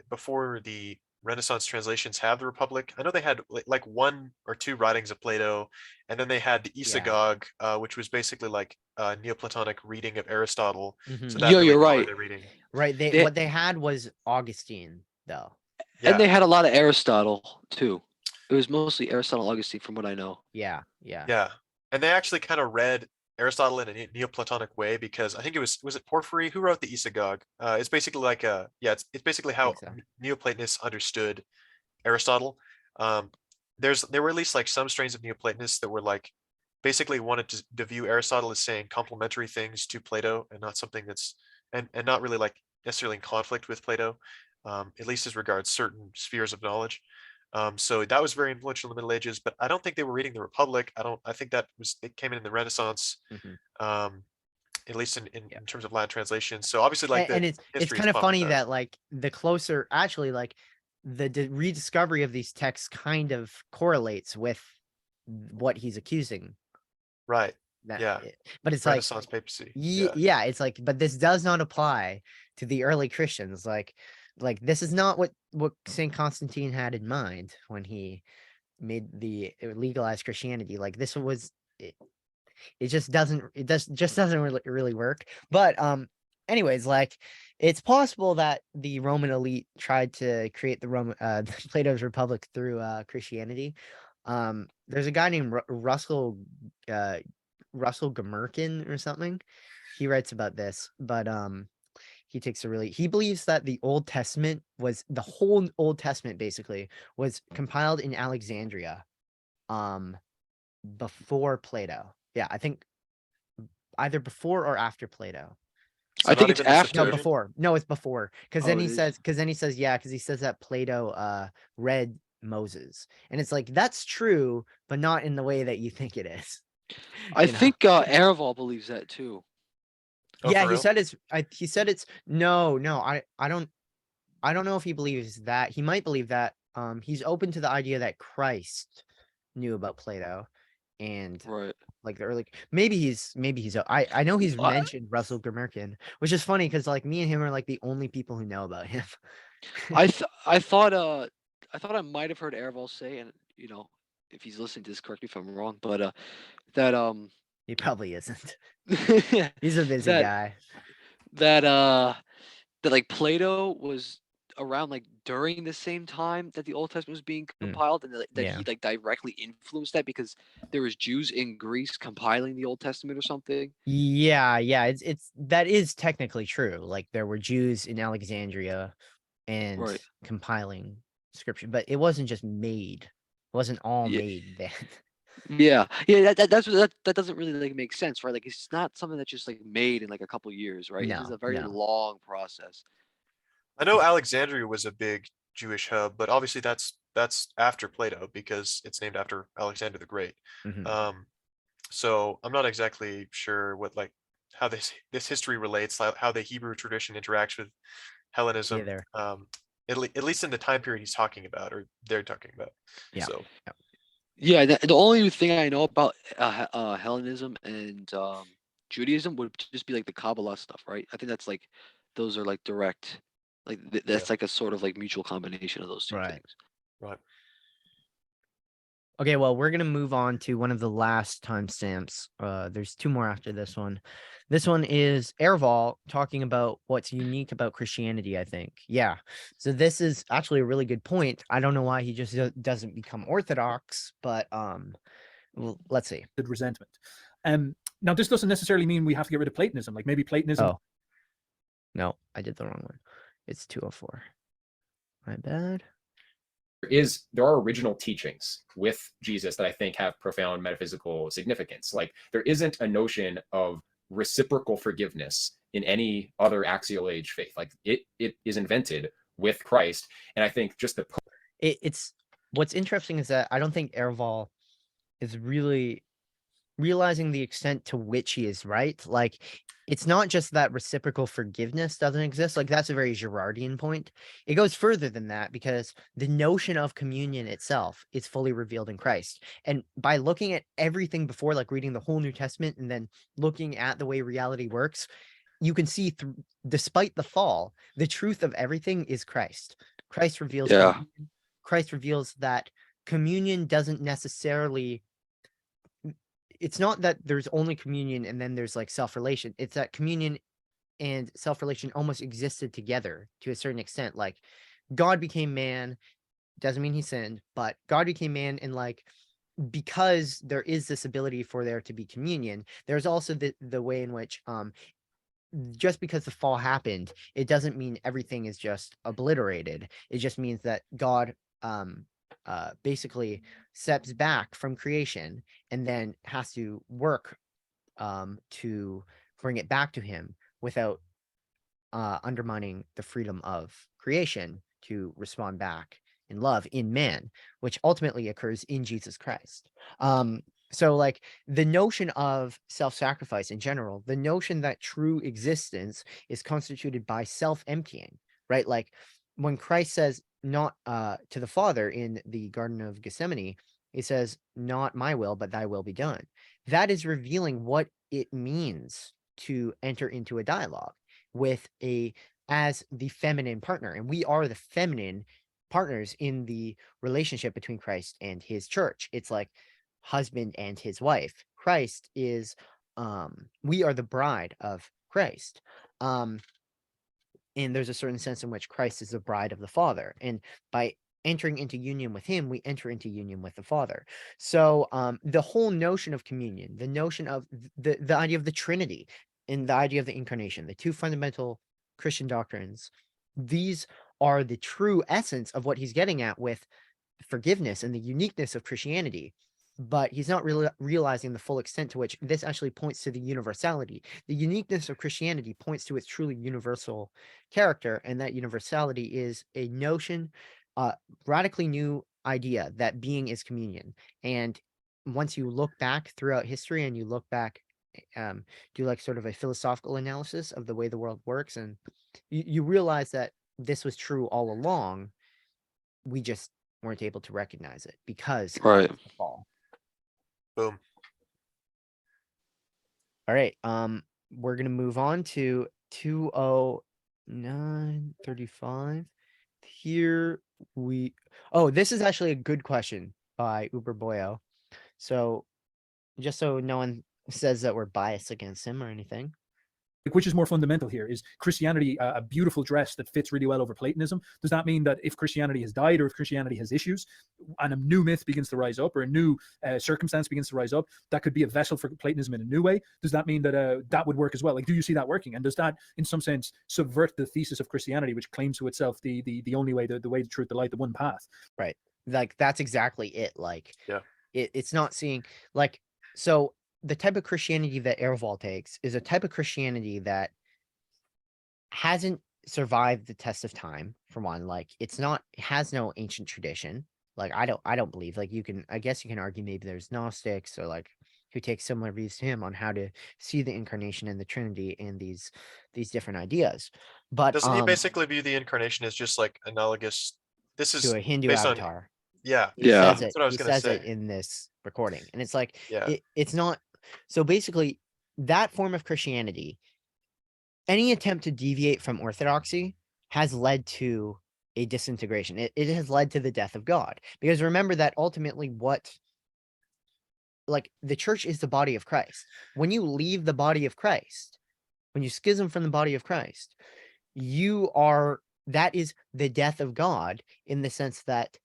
[SPEAKER 4] before the Renaissance translations have the Republic? I know they had like one or two writings of Plato, and then they had the Isagoge, which was basically like a Neoplatonic reading of Aristotle.
[SPEAKER 1] Mhm.
[SPEAKER 4] So
[SPEAKER 2] yeah,
[SPEAKER 4] that really
[SPEAKER 2] you're
[SPEAKER 4] colored
[SPEAKER 2] right.
[SPEAKER 4] their reading.
[SPEAKER 1] Right.
[SPEAKER 2] They
[SPEAKER 1] What they had was Augustine, though.
[SPEAKER 2] and
[SPEAKER 4] Yeah,
[SPEAKER 2] they had a lot of Aristotle too. It was mostly Aristotle, Augustine, from what I know.
[SPEAKER 1] Yeah. Yeah.
[SPEAKER 4] yeah, and they actually kind of read Aristotle in a Neoplatonic way, because I think was it Porphyry who wrote the Isagoge. It's basically like it's basically
[SPEAKER 1] I
[SPEAKER 4] how
[SPEAKER 1] think so.
[SPEAKER 4] Neoplatonists understood Aristotle. Um, there were at least like some strains of Neoplatonists that were like basically wanted to view Aristotle as saying complementary things to Plato, and not something that's and not really like necessarily in conflict with Plato, at least as regards certain spheres of knowledge. So that was very influential in the Middle Ages, but I don't think they were reading the Republic. I think it came in the Renaissance,
[SPEAKER 1] Mhm.
[SPEAKER 4] um, at least in
[SPEAKER 1] Yeah.
[SPEAKER 4] terms of Latin translation. So obviously, like, the
[SPEAKER 1] And it's
[SPEAKER 4] history is
[SPEAKER 1] kind of
[SPEAKER 4] pumped with
[SPEAKER 1] funny
[SPEAKER 4] that.
[SPEAKER 1] that like the closer, actually, like the rediscovery of these texts kind of correlates with what he's accusing.
[SPEAKER 4] Right.
[SPEAKER 1] That,
[SPEAKER 4] Yeah.
[SPEAKER 1] but it's like,
[SPEAKER 4] Renaissance papacy.
[SPEAKER 1] yeah, it's like, but this does not apply to the early Christians. Like this is not what Saint Constantine had in mind when he made the legalized Christianity. Like this was it just doesn't really work. But anyways, like it's possible that the Roman elite tried to create the Roman Plato's Republic through Christianity. There's a guy named Russell Gmerkin or something. He writes about this, but he believes that the Old Testament was the whole Old Testament basically was compiled in Alexandria before Plato. Yeah, I think either before or after Plato.
[SPEAKER 4] So
[SPEAKER 2] I think
[SPEAKER 4] not
[SPEAKER 2] it's
[SPEAKER 4] even the
[SPEAKER 2] after.
[SPEAKER 1] No,
[SPEAKER 4] Septuagint.
[SPEAKER 1] before. No, it's before. Because then
[SPEAKER 2] Oh,
[SPEAKER 1] he
[SPEAKER 2] it is.
[SPEAKER 1] says, yeah, because he says that Plato read Moses. And it's like, that's true, but not in the way that you think it is.
[SPEAKER 2] I
[SPEAKER 1] You know?
[SPEAKER 2] think Aarvoll believes that too.
[SPEAKER 4] Oh,
[SPEAKER 1] Yeah,
[SPEAKER 4] for real?
[SPEAKER 1] he said it's no, I don't know if he believes that. He might believe that. He's open to the idea that Christ knew about Plato and
[SPEAKER 2] Right.
[SPEAKER 1] like the early I know he's
[SPEAKER 2] I,
[SPEAKER 1] mentioned Russell Gmerkin, which is funny because like me and him are like the only people who know about him.
[SPEAKER 2] I thought I might have heard Aarvoll say, and if he's listening to this, correct me if I'm wrong, but that
[SPEAKER 1] He probably isn't.
[SPEAKER 2] that
[SPEAKER 1] He's a busy
[SPEAKER 2] that
[SPEAKER 1] guy.
[SPEAKER 2] that like Plato was around like during the same time that the Old Testament was being compiled, and that
[SPEAKER 1] Yeah.
[SPEAKER 2] he like directly influenced that because there was Jews in Greece compiling the Old Testament or something.
[SPEAKER 1] Yeah, it's that is technically true. Like there were Jews in Alexandria and
[SPEAKER 2] Right.
[SPEAKER 1] compiling scripture, but it wasn't just made. It wasn't all
[SPEAKER 2] Yeah.
[SPEAKER 1] made then.
[SPEAKER 2] Yeah. That doesn't really like make sense, right? Like it's not something that's just like made in like a couple years, right? It is a very
[SPEAKER 1] No.
[SPEAKER 2] long process.
[SPEAKER 4] I know Alexandria was a big Jewish hub, but obviously that's after Plato, because it's named after Alexander the Great.
[SPEAKER 1] Mhm.
[SPEAKER 4] So I'm not exactly sure what, like, how this history relates, how the Hebrew tradition interacts with Hellenism.
[SPEAKER 1] Either.
[SPEAKER 4] At least in the time period he's talking about, or they're talking about.
[SPEAKER 1] Yeah.
[SPEAKER 4] So
[SPEAKER 2] Yeah, the only thing I know about Hellenism and Judaism would just be like the Kabbalah stuff, right? I think that's like those are like direct Like that's like a sort of like mutual combination of those two
[SPEAKER 1] Right.
[SPEAKER 2] things.
[SPEAKER 4] Right.
[SPEAKER 1] Okay, well, we're gonna move on to one of the last timestamps. There's two more after this one. This one is Aarvoll talking about what's unique about Christianity, I think. Yeah. So this is actually a really good point. I don't know why he just doesn't become Orthodox, but well, let's see.
[SPEAKER 3] Resentment. Now, this doesn't necessarily mean we have to get rid of Platonism. Like maybe Platonism.
[SPEAKER 1] Oh, no, I did the wrong one. It's 204. My bad.
[SPEAKER 5] There are original teachings with Jesus that I think have profound metaphysical significance. Like there isn't a notion of reciprocal forgiveness in any other axial age faith. Like it is invented with Christ. And I think just the
[SPEAKER 1] It's what's interesting is that I don't think Aarvoll is really realizing the extent to which he is right. Like, it's not just that reciprocal forgiveness doesn't exist. Like, that's a very Girardian point. It goes further than that because the notion of communion itself is fully revealed in Christ. And by looking at everything before, like reading the whole New Testament and then looking at the way reality works, you can see despite the fall, the truth of everything is Christ. Christ reveals communion. Christ reveals that communion doesn't necessarily, it's not that there's only communion and then there's like self-relation. It's that communion and self-relation almost existed together to a certain extent. Like God became man, doesn't mean he sinned, but God became man, and like because there is this ability for there to be communion, there's also the way in which just because the fall happened, it doesn't mean everything is just obliterated. It just means that God basically steps back from creation and then has to work to bring it back to him without undermining the freedom of creation to respond back in love in man, which ultimately occurs in Jesus Christ. So like the notion of self-sacrifice in general, the notion that true existence is constituted by self-emptying, right? Like when Christ says not to the Father in the Garden of Gethsemane, he says, not my will, but thy will be done. That is revealing what it means to enter into a dialogue with as the feminine partner. And we are the feminine partners in the relationship between Christ and his church. It's like husband and his wife. Christ is we are the bride of Christ. And there's a certain sense in which Christ is the bride of the Father. And by entering into union with him, we enter into union with the Father. So the whole notion of communion, the notion of the idea of the Trinity and the idea of the Incarnation, the two fundamental Christian doctrines, these are the true essence of what he's getting at with forgiveness and the uniqueness of Christianity. But he's not really realizing the full extent to which this actually points to the universality. The uniqueness of Christianity points to its truly universal character, and that universality is a notion, radically new idea that being is communion. And once you look back throughout history and you look back, do like sort of a philosophical analysis of the way the world works, and you realize that this was true all along. We just weren't able to recognize it because of the fall.
[SPEAKER 4] Boom.
[SPEAKER 1] All right. We're gonna move on to 20935. Here this is actually a good question by Uberboyo. So just so no one says that we're biased against him or anything.
[SPEAKER 3] Which is more fundamental here? Is Christianity a beautiful dress that fits really well over Platonism? Does that mean that if Christianity has died or if Christianity has issues and a new myth begins to rise up or a new circumstance begins to rise up, that could be a vessel for Platonism in a new way? Does that mean that that would work as well? Like, do you see that working? And does that in some sense subvert the thesis of Christianity, which claims to itself the only way, the way, the truth, the light, the one path?
[SPEAKER 1] Right. Like that's exactly it. Like
[SPEAKER 4] Yeah.
[SPEAKER 1] It's not seeing like, so the type of Christianity that Aarvoll takes is a type of Christianity that hasn't survived the test of time, for one. Like it has no ancient tradition. Like I don't believe, like I guess you can argue maybe there's Gnostics or like who take similar views to him on how to see the Incarnation and the Trinity and these different ideas. But
[SPEAKER 4] Doesn't he basically view the Incarnation as just like analogous? This is
[SPEAKER 1] to a Hindu
[SPEAKER 4] based on
[SPEAKER 1] avatar.
[SPEAKER 4] yeah.
[SPEAKER 1] He says
[SPEAKER 4] That's what I was
[SPEAKER 1] he
[SPEAKER 4] gonna
[SPEAKER 1] says
[SPEAKER 4] say.
[SPEAKER 1] it in this recording. And it's like
[SPEAKER 4] Yeah.
[SPEAKER 1] it's not. So basically that form of Christianity, any attempt to deviate from orthodoxy has led to a disintegration. It has led to the death of God. Because remember that ultimately the church is the body of Christ. When you leave the body of Christ, when you schism from the body of Christ, that is the death of God, in the sense that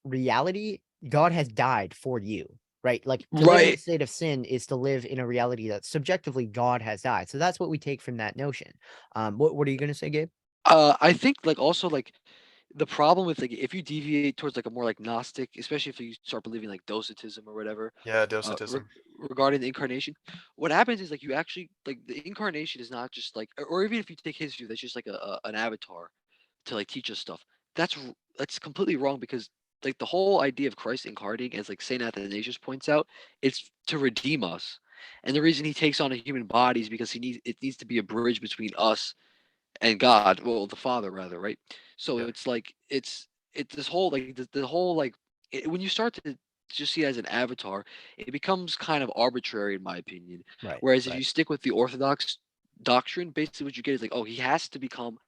[SPEAKER 1] reality, God has died for you, right? Like, to live in a state of sin is to live in a reality that subjectively God has died. So that's what we take from that notion. What are you going to say, Gabe?
[SPEAKER 2] I think like also like the problem with like if you deviate towards like a more like Gnostic, especially if you start believing like Docetism or whatever,
[SPEAKER 4] Yeah,
[SPEAKER 2] uh, re-
[SPEAKER 4] docetism.
[SPEAKER 2] regarding the incarnation, what happens is like you actually like the incarnation is not just like, or even if you take his view, that's just like an avatar to like teach us stuff. That's completely wrong, because like the whole idea of Christ incarnating, as like Saint Athanasius points out, it's to redeem us, and the reason he takes on a human body is because it needs to be a bridge between us and God, well, the Father rather, right? So
[SPEAKER 4] Yeah.
[SPEAKER 2] it's like it's this whole like the whole like when you start to just see it as an avatar, it becomes kind of arbitrary in my opinion.
[SPEAKER 1] Right.
[SPEAKER 2] Whereas if
[SPEAKER 1] Right.
[SPEAKER 2] you stick with the Orthodox doctrine, basically what you get is like, oh, he has to become,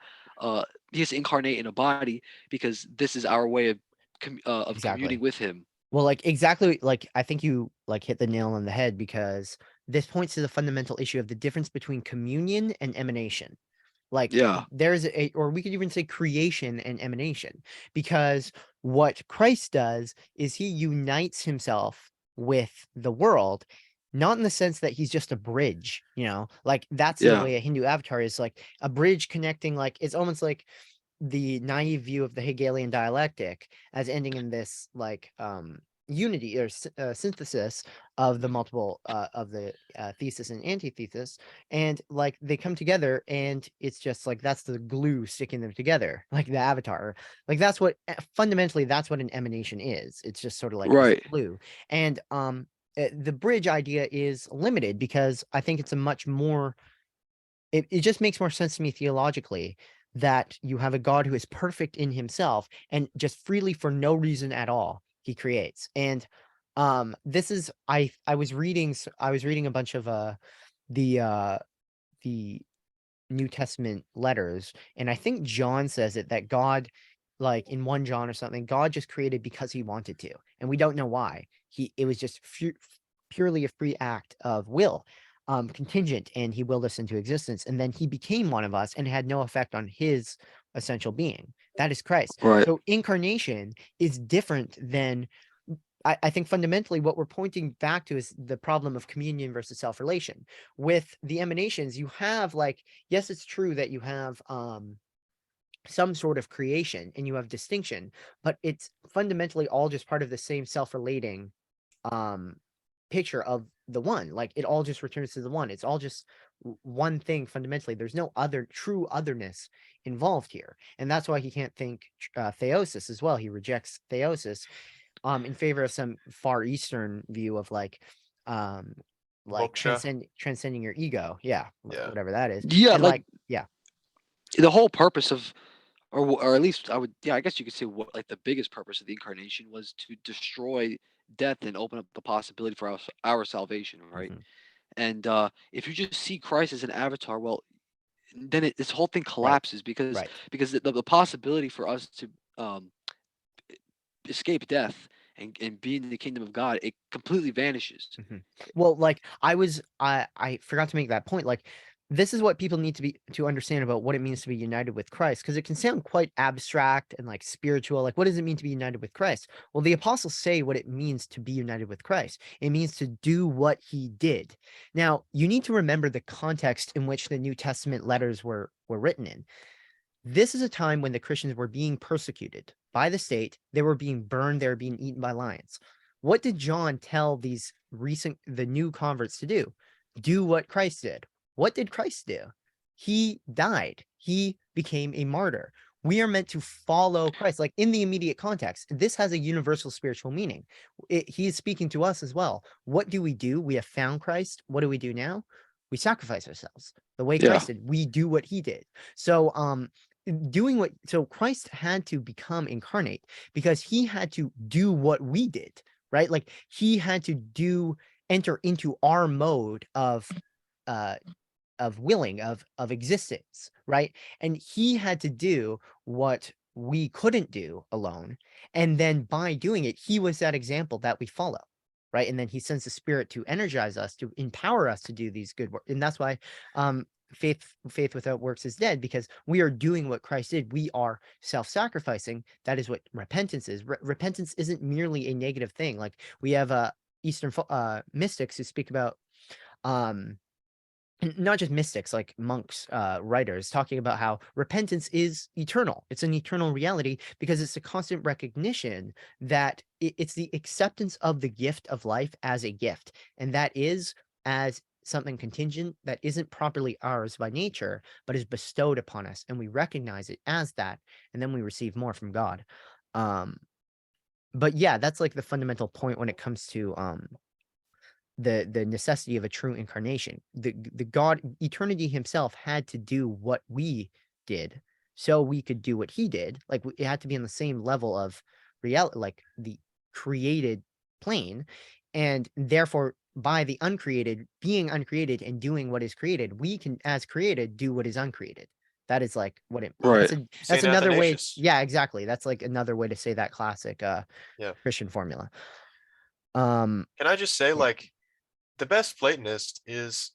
[SPEAKER 2] he has to incarnate in a body because this is our way of communing
[SPEAKER 1] Exactly.
[SPEAKER 2] with him.
[SPEAKER 1] Well, like, exactly, like, I think you like hit the nail on the head, because this points to the fundamental issue of the difference between communion and emanation. Like,
[SPEAKER 2] Yeah,
[SPEAKER 1] or we could even say creation and emanation, because what Christ does is he unites himself with the world, not in the sense that he's just a bridge, like that's in a
[SPEAKER 2] yeah,
[SPEAKER 1] way a Hindu avatar is like a bridge connecting, like it's almost like the naive view of the Hegelian dialectic as ending in this like unity or synthesis of the multiple of the thesis and antithesis, and like they come together, and it's just like that's the glue sticking them together, like the avatar. Like that's what fundamentally that's what an emanation is. It's just sort of like this
[SPEAKER 2] right,
[SPEAKER 1] glue. And the bridge idea is limited, because I think it's a much more it just makes more sense to me theologically that you have a God who is perfect in himself, and just freely, for no reason at all, he creates. And this is I was reading a bunch of the the New Testament letters, and I think John says that God, like in 1 John or something, God just created because he wanted to, and we don't know why. It was just purely a free act of will, contingent, and he willed us into existence, and then he became one of us and had no effect on his essential being. That is Christ.
[SPEAKER 2] right,
[SPEAKER 1] So incarnation is different than I think fundamentally what we're pointing back to is the problem of communion versus self-relation. With the emanations, you have like, yes, it's true that you have some sort of creation and you have distinction, but it's fundamentally all just part of the same self-relating um picture of the one. Like it all just returns to the one. It's all just one thing fundamentally. There's no other true otherness involved here, and that's why he can't think theosis as well. He rejects theosis in favor of some far eastern view of like
[SPEAKER 4] Moksha.
[SPEAKER 1] transcending your ego, yeah,
[SPEAKER 4] Yeah.
[SPEAKER 1] whatever that is.
[SPEAKER 2] yeah.
[SPEAKER 1] And
[SPEAKER 2] Like
[SPEAKER 1] like, yeah,
[SPEAKER 2] the whole purpose of, or at least I would, yeah, I guess you could say what like the biggest purpose of the incarnation was to destroy death and open up the possibility for our salvation, right?
[SPEAKER 1] mhm,
[SPEAKER 2] And if you just see Christ as an avatar, well, then this whole thing
[SPEAKER 1] right,
[SPEAKER 2] collapses, because
[SPEAKER 1] right.
[SPEAKER 2] the possibility for us to um, escape death and be in the kingdom of God, it completely vanishes.
[SPEAKER 1] Mhm. Well, like I forgot to make that point. Like this is what people need to understand about what it means to be united with Christ, because it can sound quite abstract and like spiritual. Like, what does it mean to be united with Christ? Well, the apostles say what it means to be united with Christ. It means to do what he did. Now, you need to remember the context in which the New Testament letters were written in. This is a time when the Christians were being persecuted by the state. They were being burned. They were being eaten by lions. What did John tell the new converts to do? Do what Christ did. What did Christ do? He died. He became a martyr. We are meant to follow Christ, like in the immediate context. This has a universal spiritual meaning. He is speaking to us as well. What do? We have found Christ. What do we do now? We sacrifice ourselves the way
[SPEAKER 2] Yeah,
[SPEAKER 1] Christ did. We do what he did. So, so Christ had to become incarnate because he had to do what we did, right? Like he had to enter into our mode of uh willing, of existence, right? And he had to do what we couldn't do alone, and then by doing it, he was that example that we follow, right? And then he sends the Spirit to energize us, to empower us to do these good work. And that's why faith without works is dead, because we are doing what Christ did. We are self-sacrificing. That is what repentance is. Repentance isn't merely a negative thing. Like, we have Eastern mystics who speak about not just mystics, like monks, writers, talking about how repentance is eternal. It's an eternal reality, because it's a constant recognition that it's the acceptance of the gift of life as a gift, and that is as something contingent that isn't properly ours by nature, but is bestowed upon us, and we recognize it as that, and then we receive more from God. But yeah, that's like the fundamental point when it comes to the necessity of a true incarnation. The God, eternity himself, had to do what we did so we could do what he did. Like, it had to be on the same level of reality, like the created plane, and therefore by the uncreated being uncreated and doing what is created, we can, as created, do what is uncreated. That is like what it
[SPEAKER 2] Right.
[SPEAKER 1] that's
[SPEAKER 4] Saint
[SPEAKER 1] another way.
[SPEAKER 4] Athanasius.
[SPEAKER 1] Yeah, exactly. That's like another way to say that classic
[SPEAKER 4] Yeah.
[SPEAKER 1] Christian formula.
[SPEAKER 4] Can I just say,
[SPEAKER 1] Yeah.
[SPEAKER 4] like, the best Platonist is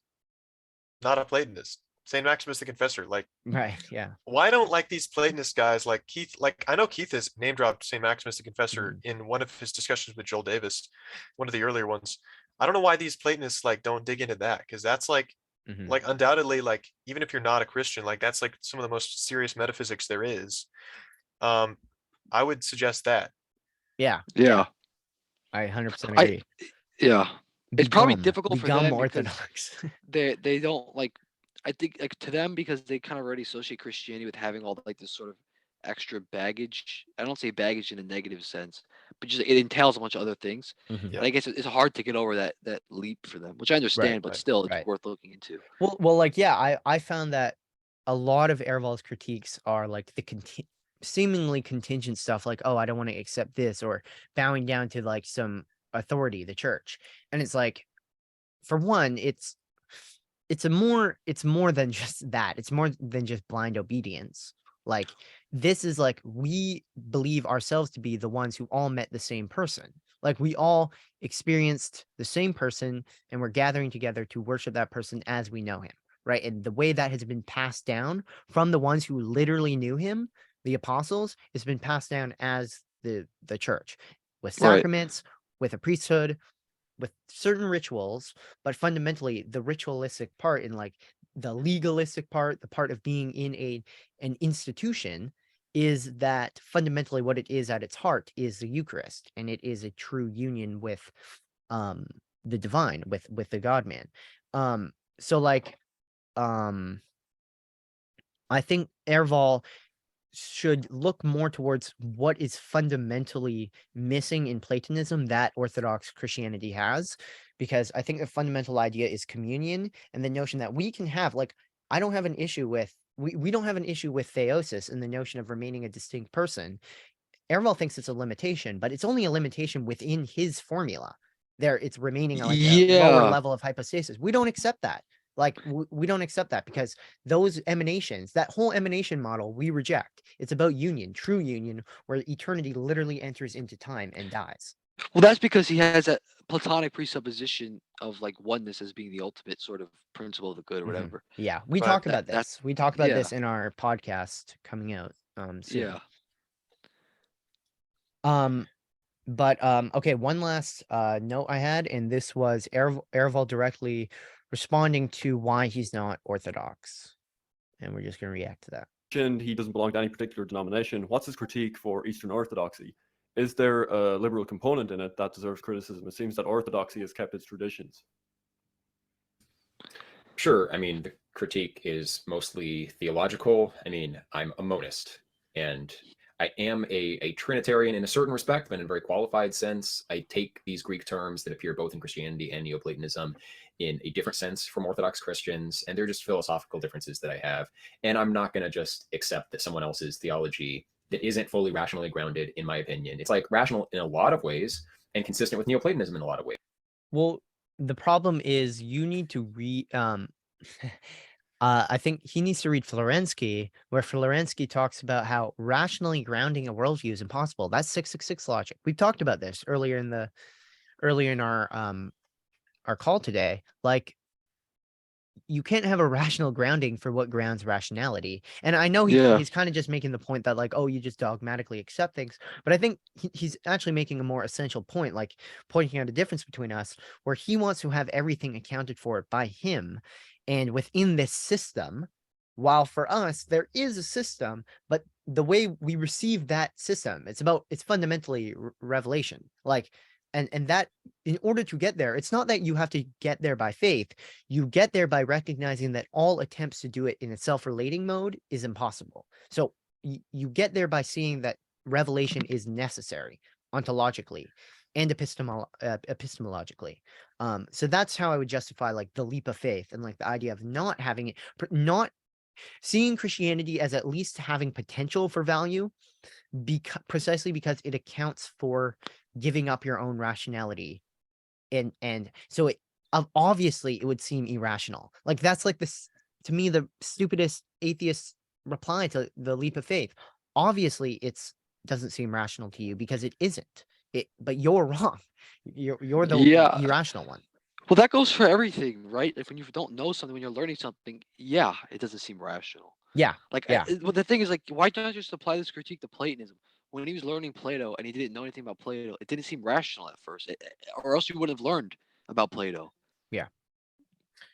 [SPEAKER 4] not a Platonist. Saint Maximus the Confessor. Like,
[SPEAKER 1] Right. Yeah.
[SPEAKER 4] why don't, like, these Platonist guys like Keith, like, I know Keith has name dropped Saint Maximus the Confessor in one of his discussions with Joel Davis, one of the earlier ones. I don't know why these Platonists like don't dig into that, because that's like undoubtedly, like, even if you're not a Christian, like, that's like some of the most serious metaphysics there is. I would suggest that.
[SPEAKER 1] Yeah.
[SPEAKER 2] Yeah.
[SPEAKER 1] I 100%
[SPEAKER 2] I
[SPEAKER 1] agree.
[SPEAKER 2] yeah. It's probably
[SPEAKER 1] Become
[SPEAKER 2] difficult for them because
[SPEAKER 1] Orthodox.
[SPEAKER 2] they don't like. I think, like, to them, because they kind of already associate Christianity with having all like this sort of extra baggage. I don't say baggage in a negative sense, but just it entails a bunch of other things.
[SPEAKER 1] Mhm.
[SPEAKER 4] Yeah.
[SPEAKER 2] And I guess it's hard to get over that leap for them, which I understand, but
[SPEAKER 4] right,
[SPEAKER 2] still, it's
[SPEAKER 1] right.
[SPEAKER 2] worth looking into.
[SPEAKER 1] Well, like, yeah, I found that a lot of Aarvoll's critiques are like the seemingly contingent stuff, like, oh, I don't want to accept this, or bowing down to like some authority, the church. And it's like, for one, it's more than just that. It's more than just blind obedience. Like, this is like, we believe ourselves to be the ones who all met the same person. Like, we all experienced the same person, and we're gathering together to worship that person as we know him, right? And the way that has been passed down from the ones who literally knew him, the apostles, has been passed down as the church, with
[SPEAKER 2] Right.
[SPEAKER 1] sacraments, with a priesthood, with certain rituals, but fundamentally the ritualistic part, and like the legalistic part, the part of being in an institution, is that fundamentally what it is at its heart is the Eucharist, and it is a true union with the divine, with the God man. So like I think Aarvoll should look more towards what is fundamentally missing in Platonism that Orthodox Christianity has, because I think the fundamental idea is communion, and the notion that we can have, like, I don't have an issue with, we don't have an issue with theosis and the notion of remaining a distinct person. Aarvoll thinks it's a limitation, but it's only a limitation within his formula. There, it's remaining like a lower
[SPEAKER 2] Yeah.
[SPEAKER 1] level of hypostasis. We don't accept that. Like, we don't accept that, because those emanations, that whole emanation model, we reject. It's about union, true union, where eternity literally enters into time and dies.
[SPEAKER 2] Well, that's because he has that Platonic presupposition of like oneness as being the ultimate sort of principle of the good or whatever.
[SPEAKER 1] Yeah, we
[SPEAKER 4] But
[SPEAKER 1] talk
[SPEAKER 2] that-
[SPEAKER 1] about
[SPEAKER 2] that's-
[SPEAKER 1] this. We talk about this
[SPEAKER 2] yeah.
[SPEAKER 1] in our podcast coming out soon.
[SPEAKER 2] Yeah.
[SPEAKER 1] But okay, one last note I had, and this was Aarvoll directly responding to why he's not Orthodox, and we're just going to react to that.
[SPEAKER 6] And he doesn't belong to any particular denomination. What's his critique for Eastern Orthodoxy? Is there a liberal component in it that deserves criticism? It seems that Orthodoxy has kept its traditions.
[SPEAKER 5] Sure. I mean, the critique is mostly theological. I mean, I'm a monist, and I am a Trinitarian in a certain respect, but in a very qualified sense. I take these Greek terms that appear both in Christianity and Neoplatonism in a different sense from Orthodox Christians, and they're just philosophical differences that I have. And I'm not going to just accept that someone else's theology that isn't fully rationally grounded, in my opinion. It's like rational in a lot of ways and consistent with Neoplatonism in a lot of ways.
[SPEAKER 1] Well, the problem is you need to I think he needs to read Florensky, where Florensky talks about how rationally grounding a worldview is impossible. That's 666 logic. We've talked about this earlier in our call today. Like, you can't have a rational grounding for what grounds rationality. And I know
[SPEAKER 2] Yeah.
[SPEAKER 1] he's kind of just making the point that, like, oh, you just dogmatically accept things. But I think he's actually making a more essential point, like pointing out a difference between us, where he wants to have everything accounted for by him and within this system. While for us, there is a system, but the way we receive that system, it's fundamentally revelation. Like, and that, in order to get there, it's not that you have to get there by faith. You get there by recognizing that all attempts to do it in a self-relating mode is impossible. So you get there by seeing that revelation is necessary ontologically and epistemologically. So that's how I would justify, like, the leap of faith, and like the idea of not having it, not seeing Christianity as at least having potential for value, precisely because it accounts for giving up your own rationality. And so obviously it would seem irrational. Like, that's like this, to me, the stupidest atheist reply to the leap of faith. Obviously it's doesn't seem rational to you because it isn't. But you're wrong. You're the
[SPEAKER 2] Yeah.
[SPEAKER 1] irrational one.
[SPEAKER 2] Well, that goes for everything, right? Like, when you don't know something, when you're learning something, yeah, it doesn't seem rational.
[SPEAKER 1] Yeah.
[SPEAKER 2] Like,
[SPEAKER 1] Yeah.
[SPEAKER 2] but the thing is, like, why not just apply this critique to Platonism? When he was learning Plato and he didn't know anything about Plato, it didn't seem rational at first, or else you wouldn't have learned about Plato.
[SPEAKER 1] Yeah.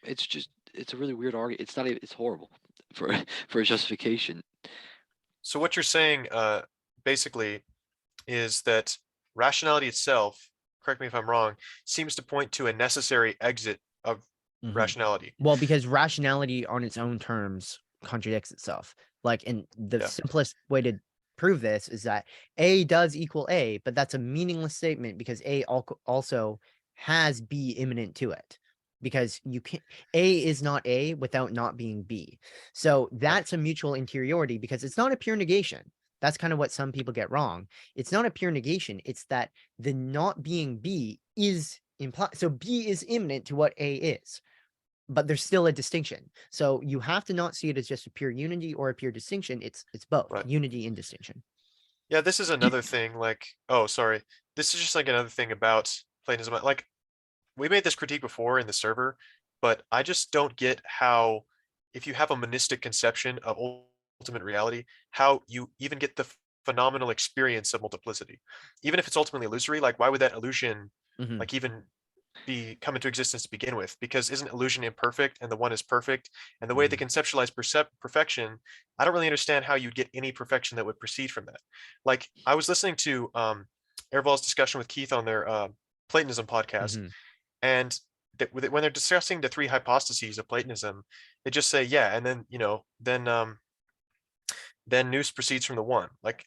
[SPEAKER 2] It's a really weird argument. It's not even, it's horrible for a justification.
[SPEAKER 4] So what you're saying, basically, is that rationality itself, correct me if I'm wrong, seems to point to a necessary exit of
[SPEAKER 1] Mhm.
[SPEAKER 4] rationality.
[SPEAKER 1] Well, because rationality on its own terms contradicts itself. Like, and the
[SPEAKER 4] Yeah.
[SPEAKER 1] simplest way to prove this is that A does equal A, but that's a meaningless statement because A also has B imminent to it. Because you can't, A is not A without not being B. So that's a mutual interiority, because it's not a pure negation. That's kind of what some people get wrong. It's not a pure negation. It's that the not being B is implied. So B is imminent to what A is, but there's still a distinction. So you have to not see it as just a pure unity or a pure distinction. It's both,
[SPEAKER 4] Right.
[SPEAKER 1] unity and distinction.
[SPEAKER 4] Yeah, this is another thing, like, oh, sorry. This is just like another thing about Platonism. Like, we made this critique before in the server, but I just don't get how, if you have a monistic conception of ultimate reality, how you even get the phenomenal experience of multiplicity. Even if it's ultimately illusory, like, why would that illusion
[SPEAKER 1] Mhm.
[SPEAKER 4] like even come into existence to begin with? Because isn't illusion imperfect and the one is perfect? And the way they conceptualize perfection, I don't really understand how you'd get any perfection that would proceed from that. Like, I was listening to Aarvoll's discussion with Keith on their Platonism podcast,
[SPEAKER 1] Mhm.
[SPEAKER 4] and when they're discussing the three hypostases of Platonism, they just say, yeah, and then then nous proceeds from the one. Like,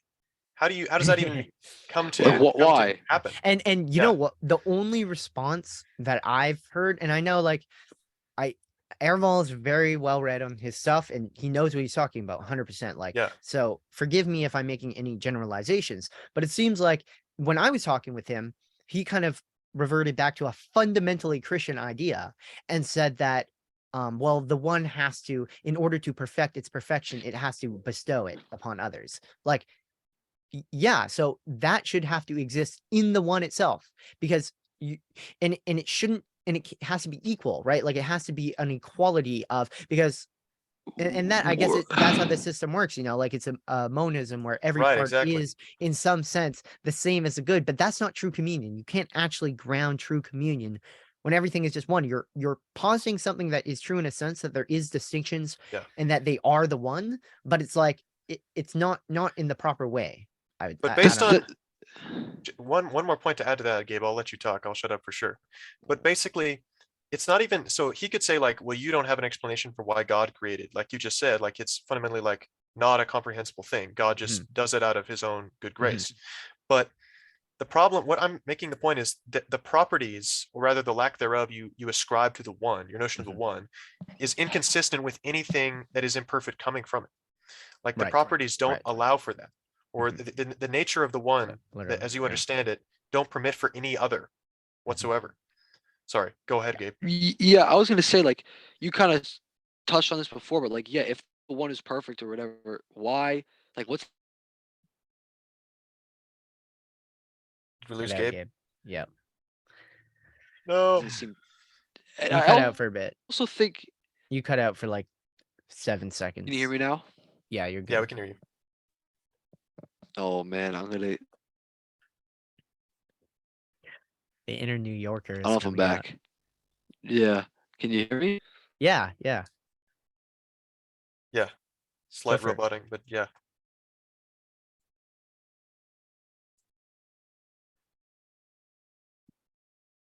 [SPEAKER 4] how does that even come to,
[SPEAKER 2] Like, why?
[SPEAKER 4] happen?
[SPEAKER 1] And you
[SPEAKER 4] Yeah.
[SPEAKER 1] know what? The only response that I've heard, and I know, like, Aarvoll is very well read on his stuff, and he knows what he's talking about 100%. Like,
[SPEAKER 4] Yeah.
[SPEAKER 1] so forgive me if I'm making any generalizations, but it seems like when I was talking with him, he kind of reverted back to a fundamentally Christian idea and said that, well, the one has to, in order to perfect its perfection, it has to bestow it upon others. Like, yeah, so that should have to exist in the one itself, because and it shouldn't, and it has to be equal, right? Like, it has to be an equality of, because and that, I guess, that's how the system works, like, it's a monism where every
[SPEAKER 4] Right,
[SPEAKER 1] part
[SPEAKER 4] exactly.
[SPEAKER 1] is in some sense the same as the good, but that's not true communion. You can't actually ground true communion when everything is just one. You're positing something that is true in a sense, that there is distinctions
[SPEAKER 4] Yeah.
[SPEAKER 1] and that they are the one, but it's like it's not in the proper way.
[SPEAKER 4] But
[SPEAKER 1] I
[SPEAKER 4] based
[SPEAKER 1] don't know.
[SPEAKER 4] on one more point to add to that, Gabe, I'll let you talk. I'll shut up for sure. But basically, it's not even, so he could say, like, well, you don't have an explanation for why God created, like you just said, like, it's fundamentally, like, not a comprehensible thing. God just does it out of his own good grace. But the problem, what I'm making the point is that the properties, or rather the lack thereof, you ascribe to the one, your notion of the one, is inconsistent with anything that is imperfect coming from it. Like, the
[SPEAKER 1] Right.
[SPEAKER 4] properties don't
[SPEAKER 1] Right.
[SPEAKER 4] allow for that, or
[SPEAKER 1] Mhm.
[SPEAKER 4] the nature of the one,
[SPEAKER 1] Literally,
[SPEAKER 4] as you
[SPEAKER 1] yeah.
[SPEAKER 4] understand it, don't permit for any other whatsoever. Sorry, go ahead, Gabe.
[SPEAKER 2] Yeah, I was gonna say, like, you kind of touched on this before, but like, yeah, if the one is perfect or whatever, why? Like, what's
[SPEAKER 4] Did we lose
[SPEAKER 1] Cut out,
[SPEAKER 4] Gabe?
[SPEAKER 1] Gabe. Yep.
[SPEAKER 4] No.
[SPEAKER 2] doesn't seem? And
[SPEAKER 1] You
[SPEAKER 2] I
[SPEAKER 1] cut out for a bit.
[SPEAKER 2] also think.
[SPEAKER 1] You cut out for like 7 seconds.
[SPEAKER 2] Can you hear me now?
[SPEAKER 1] Yeah, you're good.
[SPEAKER 4] Yeah, we can hear you.
[SPEAKER 2] Oh man, I'm gonna.
[SPEAKER 1] The inner New Yorker
[SPEAKER 2] I
[SPEAKER 1] is
[SPEAKER 2] don't know if I'm
[SPEAKER 1] coming out.
[SPEAKER 2] back. Yeah. Can you hear me?
[SPEAKER 1] Yeah, yeah.
[SPEAKER 4] Yeah. Slight
[SPEAKER 1] for it.
[SPEAKER 4] roboting, but yeah.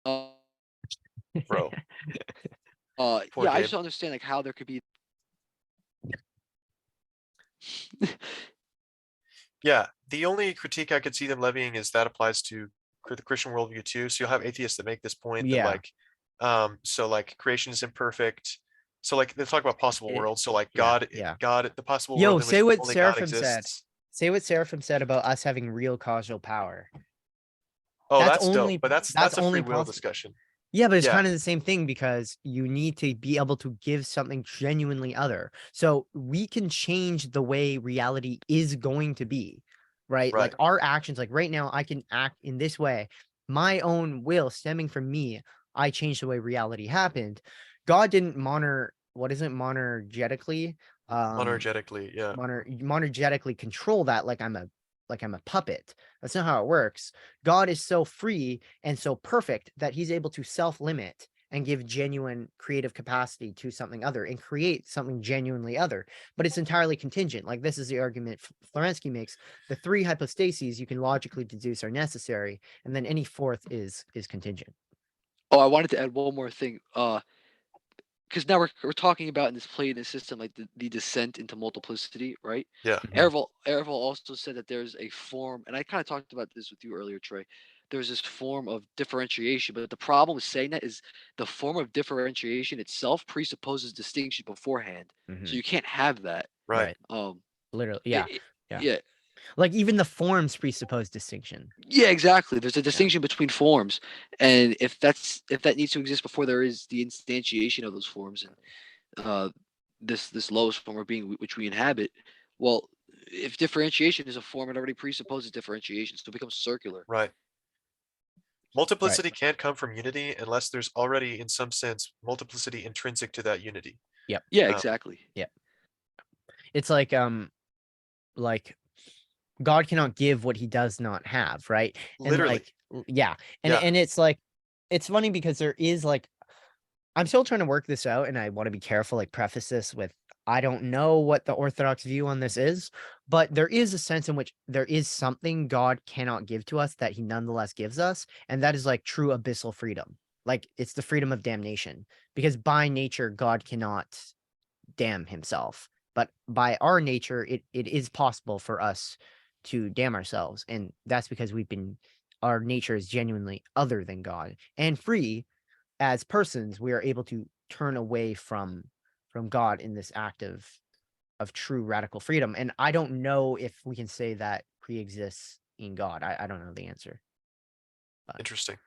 [SPEAKER 4] Bro. Poor
[SPEAKER 2] Yeah, I
[SPEAKER 4] Gabe.
[SPEAKER 2] just don't understand like how there could be.
[SPEAKER 4] Yeah, the only critique I could see them levying is that applies to the Christian worldview too. So you'll have atheists that make this point that
[SPEAKER 1] Yeah.
[SPEAKER 4] like, so like creation is imperfect. So like they talk about possible
[SPEAKER 1] It-
[SPEAKER 4] worlds. So like
[SPEAKER 1] yeah,
[SPEAKER 4] God, the possible
[SPEAKER 1] Yo,
[SPEAKER 4] world in
[SPEAKER 1] say
[SPEAKER 4] which
[SPEAKER 1] what
[SPEAKER 4] only God
[SPEAKER 1] Seraphim said.
[SPEAKER 4] exists.
[SPEAKER 1] Say what Seraphim said about us having real causal power.
[SPEAKER 4] Oh,
[SPEAKER 1] That's
[SPEAKER 4] that's
[SPEAKER 1] only-
[SPEAKER 4] dope. But that's
[SPEAKER 1] that's
[SPEAKER 4] a free
[SPEAKER 1] only
[SPEAKER 4] will
[SPEAKER 1] possible.
[SPEAKER 4] discussion.
[SPEAKER 1] Yeah, but it's
[SPEAKER 4] Yeah.
[SPEAKER 1] kind of the same thing because you need to be able to give something genuinely other. So we can change the way reality is going to be, right? Like
[SPEAKER 4] Right.
[SPEAKER 1] our actions, like right now, I can act in this way. My own will stemming from me, I changed the way reality happened. God didn't monergetically,
[SPEAKER 4] Monergetically, yeah.
[SPEAKER 1] monergetically control that like I'm a puppet. That's not how it works. God is so free and so perfect that he's able to self-limit and give genuine creative capacity to something other and create something genuinely other. But it's entirely contingent. Like this is the argument Florensky makes. The 3 hypostases you can logically deduce are necessary, and then any fourth is contingent.
[SPEAKER 2] Oh, I wanted to add one more thing. Because now we're talking about in this Platonist system like the descent into multiplicity, right?
[SPEAKER 4] Yeah.
[SPEAKER 1] Mhm.
[SPEAKER 2] Aarvoll also said that there's a form, and I kind of talked about this with you earlier, Trey. There's this form of differentiation, but the problem with saying that is the form of differentiation itself presupposes distinction beforehand, so
[SPEAKER 1] Mhm.
[SPEAKER 2] you can't have that.
[SPEAKER 4] Right.
[SPEAKER 1] Literally,
[SPEAKER 2] it-
[SPEAKER 1] yeah.
[SPEAKER 2] it-
[SPEAKER 1] Yeah.
[SPEAKER 2] yeah,
[SPEAKER 1] Like even the forms presuppose distinction.
[SPEAKER 2] yeah, exactly. There's a distinction between forms, and if that needs to exist before there is the instantiation of those forms, and this lowest form of being which we inhabit, well, if differentiation is a form, it already presupposes differentiation, so it becomes circular.
[SPEAKER 4] Right. Multiplicity can't come from unity unless there's already, in some sense, multiplicity intrinsic to that unity.
[SPEAKER 1] Yep.
[SPEAKER 2] Yeah,
[SPEAKER 4] Um,
[SPEAKER 2] exactly.
[SPEAKER 1] It's like God cannot give what he does not have, right? And
[SPEAKER 4] Literally.
[SPEAKER 1] yeah.
[SPEAKER 4] Yeah.
[SPEAKER 1] And it's like it's funny because there is like I'm still trying to work this out and I want to be careful, like preface this with I don't know what the Orthodox view on this is, but there is a sense in which there is something God cannot give to us that he nonetheless gives us, and that is like true abyssal freedom. Like it's the freedom of damnation, because by nature God cannot damn himself, but by our nature it is possible for us to damn ourselves, and that's because our nature is genuinely other than God and free. As persons we are able to turn away from God in this act of true radical freedom, and I don't know if we can say that pre-exists in God. I don't know the answer.
[SPEAKER 4] Interesting.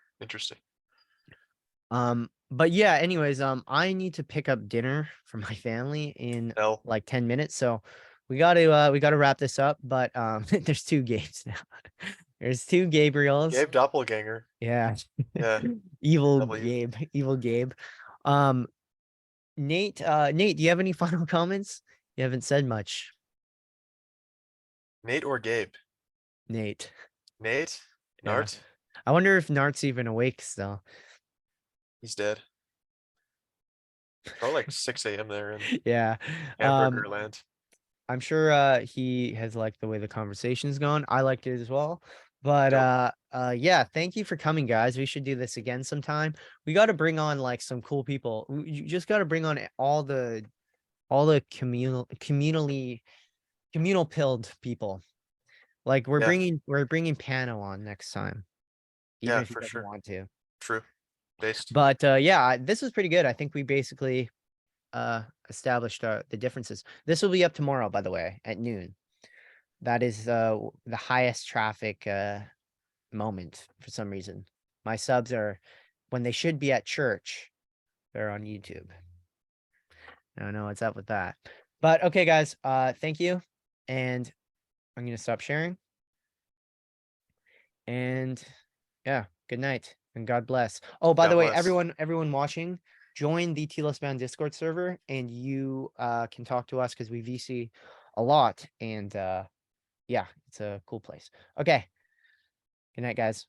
[SPEAKER 1] But yeah, anyways, I need to pick up dinner for my family in
[SPEAKER 4] L.
[SPEAKER 1] like 10 minutes. So we got to wrap this up, but there's 2 Gabes now. There's 2 Gabriels.
[SPEAKER 4] Gabe Doppelganger.
[SPEAKER 1] Yeah.
[SPEAKER 4] Yeah.
[SPEAKER 1] Evil
[SPEAKER 4] W.
[SPEAKER 1] Gabe. Evil Gabe. Nate, do you have any final comments? You haven't said much.
[SPEAKER 4] Nate or Gabe?
[SPEAKER 1] Nate.
[SPEAKER 4] Nate?
[SPEAKER 1] Yeah.
[SPEAKER 4] Nart?
[SPEAKER 1] I wonder if Nart's even awake still.
[SPEAKER 4] He's dead. Probably like 6 a.m. there in
[SPEAKER 1] Yeah.
[SPEAKER 4] Hamburger land.
[SPEAKER 1] I'm sure he has liked the way the conversation's gone. I liked it as well. But yeah, thank you for coming, guys. We should do this again sometime. We got to bring on like some cool people. You just got to bring on all the communal pilled people. Like we're bringing Pano on next time, even
[SPEAKER 4] Yeah,
[SPEAKER 1] if he
[SPEAKER 4] for
[SPEAKER 1] doesn't
[SPEAKER 4] sure.
[SPEAKER 1] want to.
[SPEAKER 4] True. Based.
[SPEAKER 1] But yeah, this was pretty good. I think we basically established the differences. This will be up tomorrow, by the way, at noon. That is the highest traffic moment for some reason. My subs are when they should be at church, they're on YouTube. I don't know what's up with that. But okay, guys, thank you. And I'm gonna stop sharing. And yeah, good night and God bless. Oh, by the
[SPEAKER 4] God
[SPEAKER 1] way,
[SPEAKER 4] bless.
[SPEAKER 1] everyone watching, join the Telos Bound Discord server and you can talk to us because we VC a lot. And yeah, it's a cool place. Okay. Good night, guys.